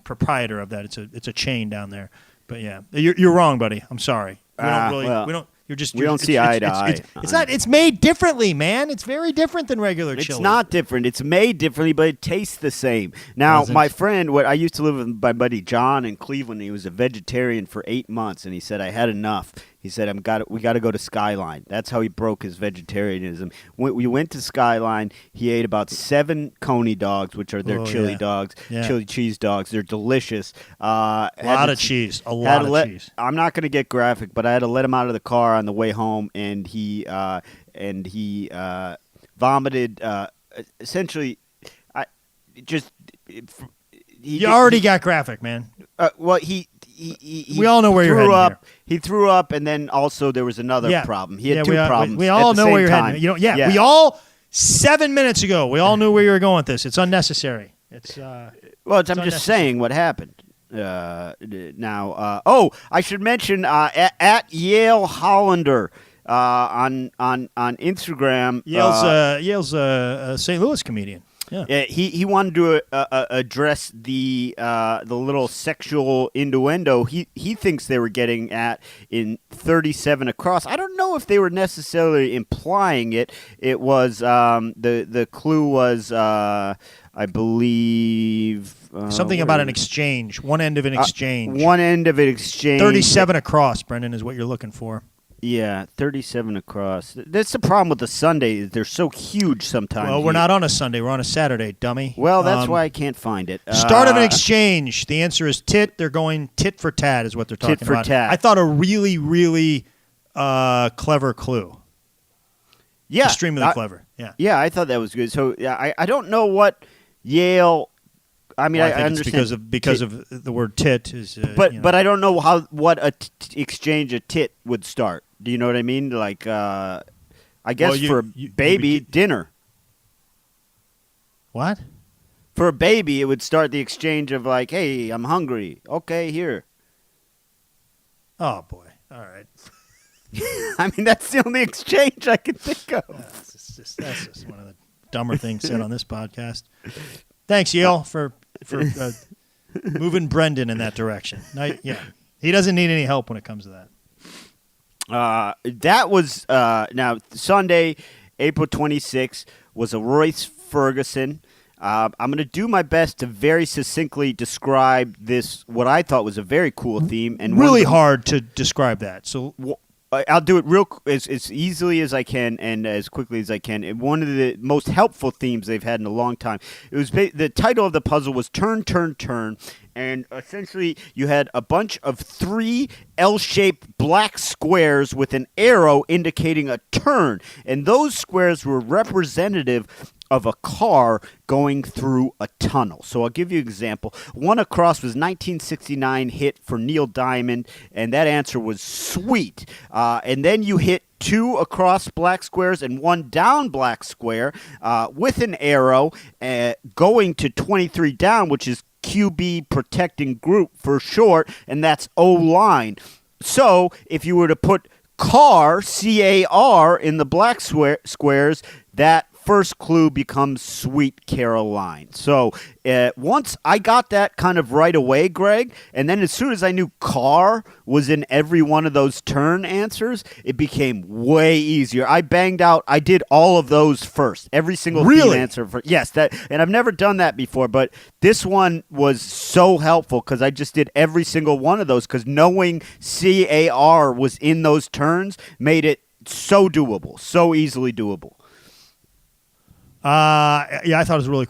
Speaker 3: proprietor of that. It's a chain down there. But yeah, you're wrong, buddy. I'm sorry. We don't really.
Speaker 2: Well,
Speaker 3: we don't. You're just.
Speaker 2: we don't see eye to eye.
Speaker 3: It's not. It's made differently, man. It's very different than regular chili.
Speaker 2: It's not different. It's made differently, but it tastes the same. Now, my friend, I used to live with my buddy John in Cleveland. He was a vegetarian for 8 months, and he said, I had enough. He said, we got to go to Skyline. That's how he broke his vegetarianism. We went to Skyline. He ate about 7 Coney dogs, which are their chili dogs, chili cheese dogs. They're delicious.
Speaker 3: A lot of cheese.
Speaker 2: I'm not going to get graphic, but I had to let him out of the car on the way home, and he vomited. Essentially,
Speaker 3: You already got graphic, man.
Speaker 2: Well,
Speaker 3: we all know where you're heading here.
Speaker 2: He threw up, and then also there was another problem. He had 2 problems.
Speaker 3: We all know where you're
Speaker 2: heading.
Speaker 3: heading. We all 7 minutes ago. We all knew where you were going with this. It's unnecessary. I'm
Speaker 2: just saying what happened. Now, I should mention at Yale Hollander on Instagram.
Speaker 3: Yale's a St. Louis comedian. Yeah.
Speaker 2: He wanted to address the little sexual innuendo he thinks they were getting at in 37 Across. I don't know if they were necessarily implying it. It was the clue was I believe
Speaker 3: something about an exchange. One end of an exchange.
Speaker 2: 37
Speaker 3: Across, Brendan, is what you're looking for.
Speaker 2: Yeah, 37 Across. That's the problem with the Sunday. They're so huge sometimes.
Speaker 3: Well, we're not on a Sunday. We're on a Saturday, dummy.
Speaker 2: Well, that's why I can't find it.
Speaker 3: Start of an exchange. The answer is tit. They're going tit for tat is what they're talking about.
Speaker 2: Tit for tat.
Speaker 3: I thought a really, really clever clue.
Speaker 2: Yeah.
Speaker 3: Extremely clever. Yeah.
Speaker 2: Yeah, I thought that was good. So, yeah, I don't know what Yale... I mean, I understand
Speaker 3: it's because of the word tit is.
Speaker 2: But I don't know what exchange a tit would start. Do you know what I mean? Like, I guess for a baby, dinner.
Speaker 3: What?
Speaker 2: For a baby, it would start the exchange of like, "Hey, I'm hungry. Okay, here."
Speaker 3: Oh boy! All right.
Speaker 2: I mean, that's the only exchange I can think of.
Speaker 3: That's just one of the dumber things said on this podcast. Thanks, Yale, for moving Brendan in that direction. He doesn't need any help when it comes to that.
Speaker 2: That was now Sunday, April 26th, was a Royce Ferguson. I'm going to do my best to very succinctly describe this, what I thought was a very cool theme. And
Speaker 3: really hard to describe that. So
Speaker 2: I'll do it as easily as I can and as quickly as I can. And one of the most helpful themes they've had in a long time. It was the title of the puzzle was Turn, Turn, Turn. And essentially, you had a bunch of 3 L-shaped black squares with an arrow indicating a turn. And those squares were representative of a car going through a tunnel. So I'll give you an example. One across was 1969 hit for Neil Diamond, and that answer was Sweet. And then you hit 2 across black squares and 1 down black square with an arrow going to 23 down, which is QB protecting group for short, and that's O-line. So if you were to put car, C-A-R, in the black squares, that first clue becomes Sweet Caroline. So once I got that kind of right away, Greg, and then as soon as I knew car was in every one of those turn answers, it became way easier. I did all of those first. Every single theme answer. Yes, and I've never done that before, but this one was so helpful because I just did every single one of those because knowing C-A-R was in those turns made it so doable, so easily doable.
Speaker 3: I thought it was a really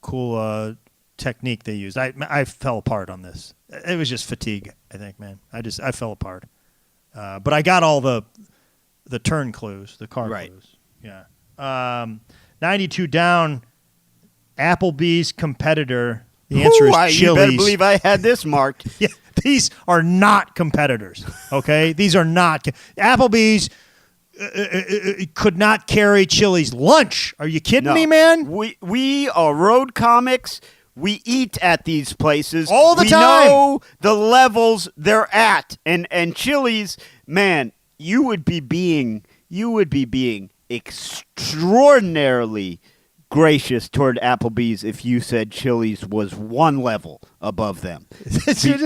Speaker 3: cool technique they used. I fell apart on this. It was just fatigue, I think, man. I fell apart. But I got all the turn clues, the car clues. Yeah. 92 down, Applebee's competitor. The answer is Chili's.
Speaker 2: You better believe I had this marked.
Speaker 3: Yeah, these are not competitors, okay? These are not. Applebee's could not carry Chili's lunch. Are you kidding me, man?
Speaker 2: We are road comics. We eat at these places
Speaker 3: all the time.
Speaker 2: We know the levels they're at, and Chili's, man, you would be being extraordinarily gracious toward Applebee's if you said Chili's was one level above them.
Speaker 3: You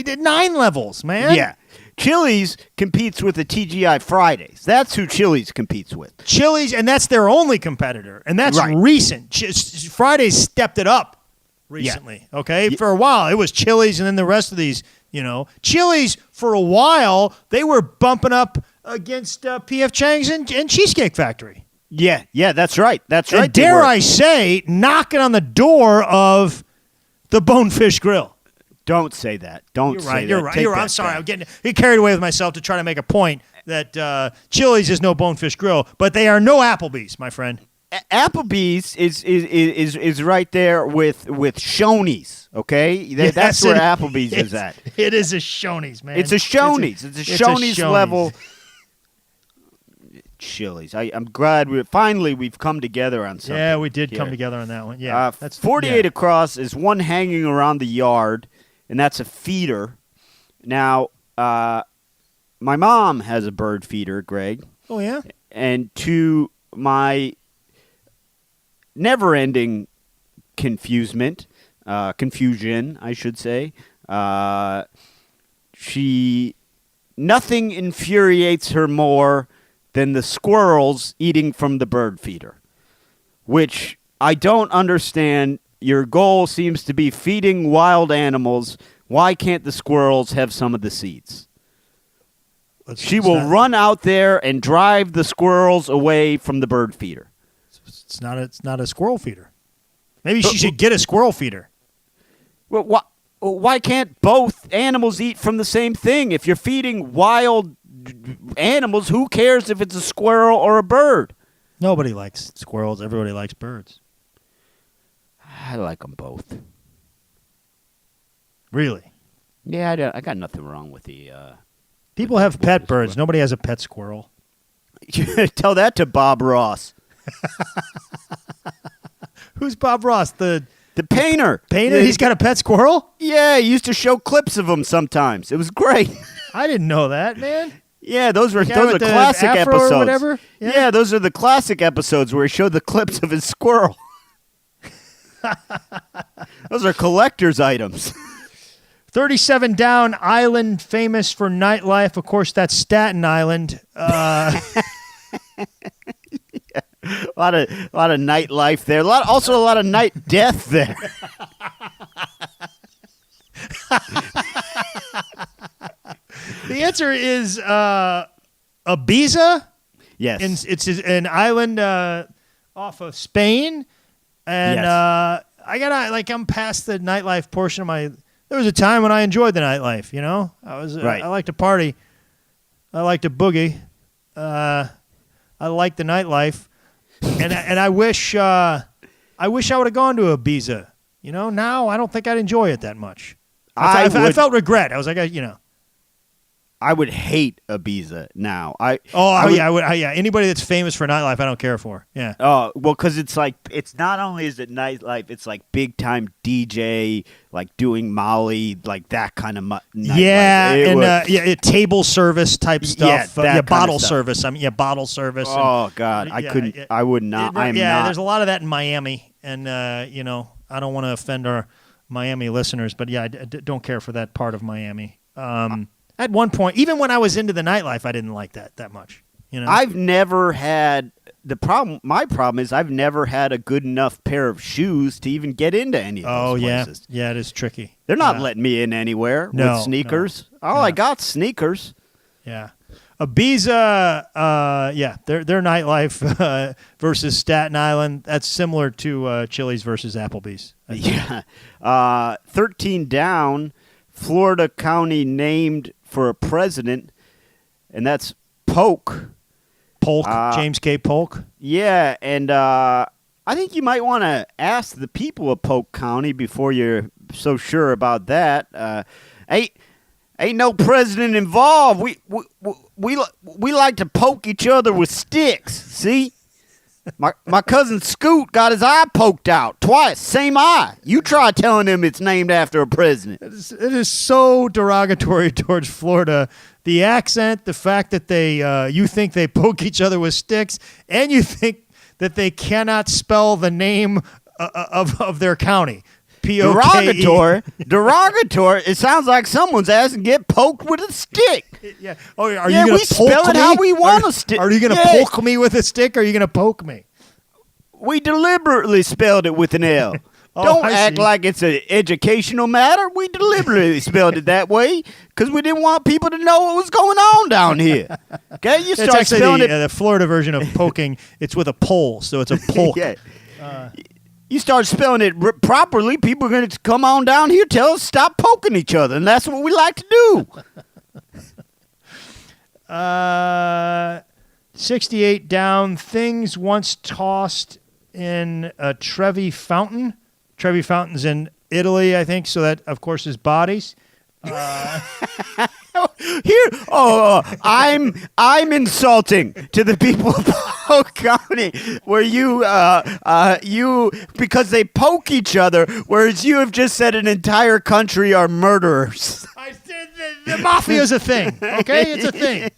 Speaker 3: did 9 levels, man.
Speaker 2: Yeah. Chili's competes with the TGI Fridays. That's who Chili's competes with.
Speaker 3: Chili's, and that's their only competitor, and that's
Speaker 2: Right.
Speaker 3: recent. Fridays stepped it up recently, okay? For a while, it was Chili's, and then the rest of these, Chili's, for a while, they were bumping up against P.F. Chang's and Cheesecake Factory.
Speaker 2: Yeah, that's right. That's right.
Speaker 3: And dare I say, knocking on the door of the Bonefish Grill.
Speaker 2: Don't say that. Don't say that.
Speaker 3: You're right.
Speaker 2: Take
Speaker 3: You're right.
Speaker 2: that
Speaker 3: I'm sorry.
Speaker 2: back.
Speaker 3: I'm getting carried away with myself to try to make a point that Chili's is no Bonefish Grill, but they are no Applebee's, my friend.
Speaker 2: Applebee's is right there with Shoney's, okay? That's where Applebee's is at.
Speaker 3: It is a Shoney's, man.
Speaker 2: It's a Shoney's. It's a Shoney's level. Chili's. I'm glad we've come together on something.
Speaker 3: Yeah, we did
Speaker 2: here.
Speaker 3: come together on that one. Yeah,
Speaker 2: that's 48 across is one hanging around the yard, and that's a feeder. Now, my mom has a bird feeder, Greg.
Speaker 3: Oh yeah.
Speaker 2: And to my never-ending confusion, I should say, nothing infuriates her more than the squirrels eating from the bird feeder, which I don't understand. Your goal seems to be feeding wild animals. Why can't the squirrels have some of the seeds? She will run out there and drive the squirrels away from the bird feeder.
Speaker 3: It's not a squirrel feeder. Maybe she should get a squirrel feeder.
Speaker 2: Well, why can't both animals eat from the same thing? If you're feeding wild animals, who cares if it's a squirrel or a bird?
Speaker 3: Nobody likes squirrels. Everybody likes birds.
Speaker 2: I like them both.
Speaker 3: Really?
Speaker 2: Yeah, I got nothing wrong with the...
Speaker 3: People have pet birds. Nobody has a pet squirrel.
Speaker 2: Tell that to Bob Ross.
Speaker 3: Who's Bob Ross? The
Speaker 2: painter.
Speaker 3: Painter? He's got a pet squirrel?
Speaker 2: Yeah, he used to show clips of him sometimes. It was great.
Speaker 3: I didn't know that, man.
Speaker 2: Yeah, those are classic
Speaker 3: afro
Speaker 2: episodes.
Speaker 3: Or whatever?
Speaker 2: Yeah, those are the classic episodes where he showed the clips of his squirrel. Those are collector's items.
Speaker 3: 37 down, Island, famous for nightlife. Of course, that's Staten Island.
Speaker 2: A lot of nightlife there. Also a lot of night death there.
Speaker 3: The answer is Ibiza.
Speaker 2: Yes.
Speaker 3: It's an island off of Spain. And
Speaker 2: Yes.
Speaker 3: I'm past the nightlife portion of my... There was a time when I enjoyed the nightlife,
Speaker 2: Right.
Speaker 3: I like to party. I like to boogie. I like the nightlife. And I wish I would have gone to Ibiza. Now I don't think I'd enjoy it that much. I felt regret. I was like,
Speaker 2: I would hate Ibiza now.
Speaker 3: I would. Anybody that's famous for nightlife, I don't care for. Yeah.
Speaker 2: Oh, well, because it's not only is it nightlife, it's like big time DJ, like doing Molly, like that kind of nightlife.
Speaker 3: Yeah, table service type stuff. Bottle service. Bottle service.
Speaker 2: Oh God, I couldn't. I would not. I'm not.
Speaker 3: There's a lot of that in Miami, and I don't want to offend our Miami listeners, but I don't care for that part of Miami. At one point, even when I was into the nightlife, I didn't like that much.
Speaker 2: I've never had the problem. My problem is I've never had a good enough pair of shoes to even get into any of those places.
Speaker 3: Yeah, it is tricky.
Speaker 2: They're not letting me in anywhere with sneakers. I got sneakers.
Speaker 3: Yeah, Ibiza. Their nightlife versus Staten Island. That's similar to Chili's versus Applebee's.
Speaker 2: Yeah, 13 down. Florida county named for a president, and that's Polk.
Speaker 3: James K. Polk.
Speaker 2: Yeah, and I think you might want to ask the people of Polk County before you're so sure about that. Ain't no president involved. We like to poke each other with sticks. See, my cousin Scoot got his eye poked out twice, same eye. You try telling him it's named after a president.
Speaker 3: It is so derogatory towards Florida. The accent, the fact that you think they poke each other with sticks, and you think that they cannot spell the name of their county.
Speaker 2: Derogatory. Derogatory. It sounds like someone's asking to get poked with a stick.
Speaker 3: Yeah. Oh, are you going to poke
Speaker 2: spell it
Speaker 3: me?
Speaker 2: how we want to stick.
Speaker 3: Are you going to poke me with a stick? Or are you going to poke me?
Speaker 2: We deliberately spelled it with an L. Don't act like it's an educational matter. We deliberately spelled it that way because we didn't want people to know what was going on down here. Okay, you start spelling it.
Speaker 3: The Florida version of poking. It's with a pole, so it's a poke.
Speaker 2: Yeah. You start spelling it properly, people are going to come on down here, tell us stop poking each other, and that's what we like to do.
Speaker 3: 68 down. Things once tossed in a Trevi fountain. Trevi Fountain's in Italy, I think, so that, of course, is bodies. I'm insulting to the people of Polk County where you because they poke each other, whereas you have just said an entire country are murderers. I said the mafia is a thing, okay? It's a thing.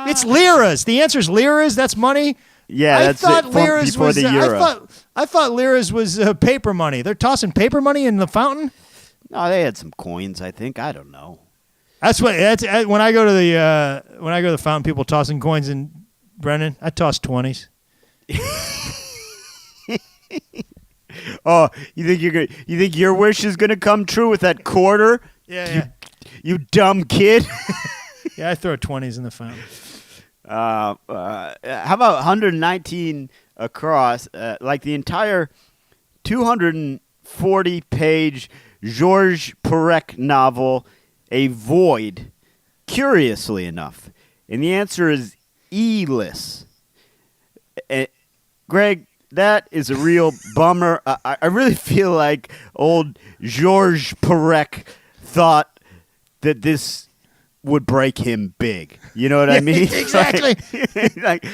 Speaker 3: It's liras. The answer is liras. That's money.
Speaker 2: Yeah, that's it. Before the euro.
Speaker 3: I thought liras was paper money. They're tossing paper money in the fountain.
Speaker 2: No, they had some coins. I think. I don't know.
Speaker 3: That's when I go to the fountain. People tossing coins in. Brendan, I toss 20s.
Speaker 2: Oh, you think your wish is gonna come true with that quarter?
Speaker 3: Yeah.
Speaker 2: You dumb kid.
Speaker 3: Yeah, I throw 20s in the fountain.
Speaker 2: How about 119 across? Like the entire 240-page Georges Perec novel, A Void, curiously enough. And the answer is E-less. Greg, that is a real bummer. I really feel like old Georges Perec thought that this would break him big. You know what I mean?
Speaker 3: Exactly.
Speaker 2: Like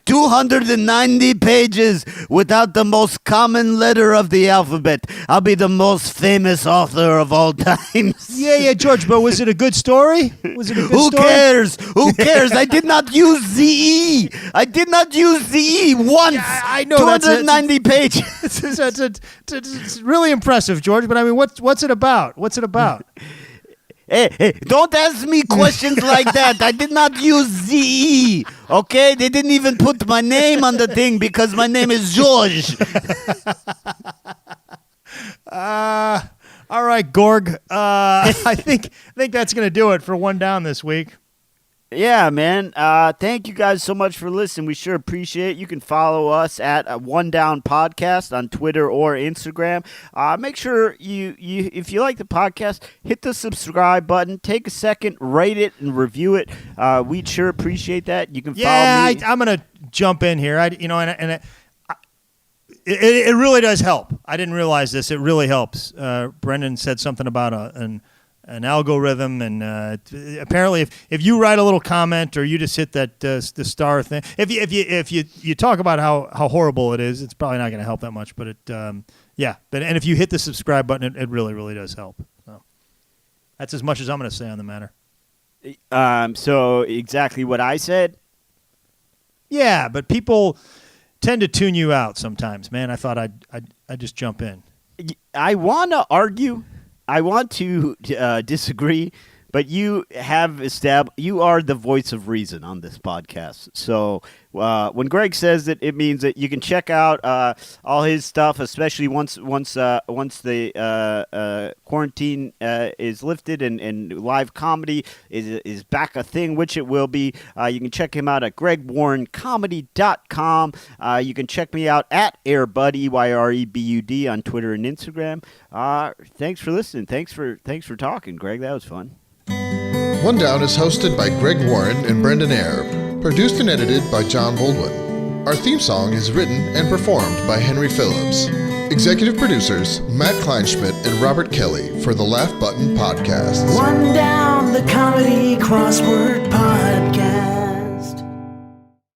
Speaker 2: 290 pages without the most common letter of the alphabet. I'll be the most famous author of all times.
Speaker 3: Yeah, George, but was it a good story? Was it a good story?
Speaker 2: Who cares? I did not use the E. I did not use the E once.
Speaker 3: Yeah, I know.
Speaker 2: 290 pages.
Speaker 3: It's really impressive, George, but I mean, what's it about? What's it about?
Speaker 2: Hey, don't ask me questions like that. I did not use Z, okay? They didn't even put my name on the thing because my name is George.
Speaker 3: All right, Gorg. I think that's going to do it for One Down this week.
Speaker 2: Yeah, man. Thank you guys so much for listening. We sure appreciate it. You can follow us at One Down Podcast on Twitter or Instagram. Make sure you if you like the podcast, hit the subscribe button. Take a second, rate it, and review it. We'd sure appreciate that. You can follow me.
Speaker 3: I'm going to jump in here. It really does help. I didn't realize this. It really helps. Brendan said something about an algorithm, and apparently, if you write a little comment or you just hit that the star thing, if you talk about how horrible it is, it's probably not going to help that much. But and if you hit the subscribe button, it really does help. So that's as much as I'm going to say on the matter.
Speaker 2: So exactly what I said.
Speaker 3: Yeah, but people tend to tune you out sometimes, man. I thought I'd just jump in.
Speaker 2: I want to argue. I want to disagree, but you have established you are the voice of reason on this podcast. So when Greg says that, it means that you can check out all his stuff, especially once the quarantine is lifted and live comedy is back a thing, which it will be. You can check him out at gregwarrencomedy.com. You can check me out at Eyrebud, EYREBUD on Twitter and Instagram. Thanks for listening. Thanks for talking, Greg. That was fun.
Speaker 4: One Down is hosted by Greg Warren and Brendan Eyre, produced and edited by John Baldwin. Our theme song is written and performed by Henry Phillips. Executive producers Matt Kleinschmidt and Robert Kelly for the Laugh Button Podcast.
Speaker 1: One Down, the comedy crossword podcast.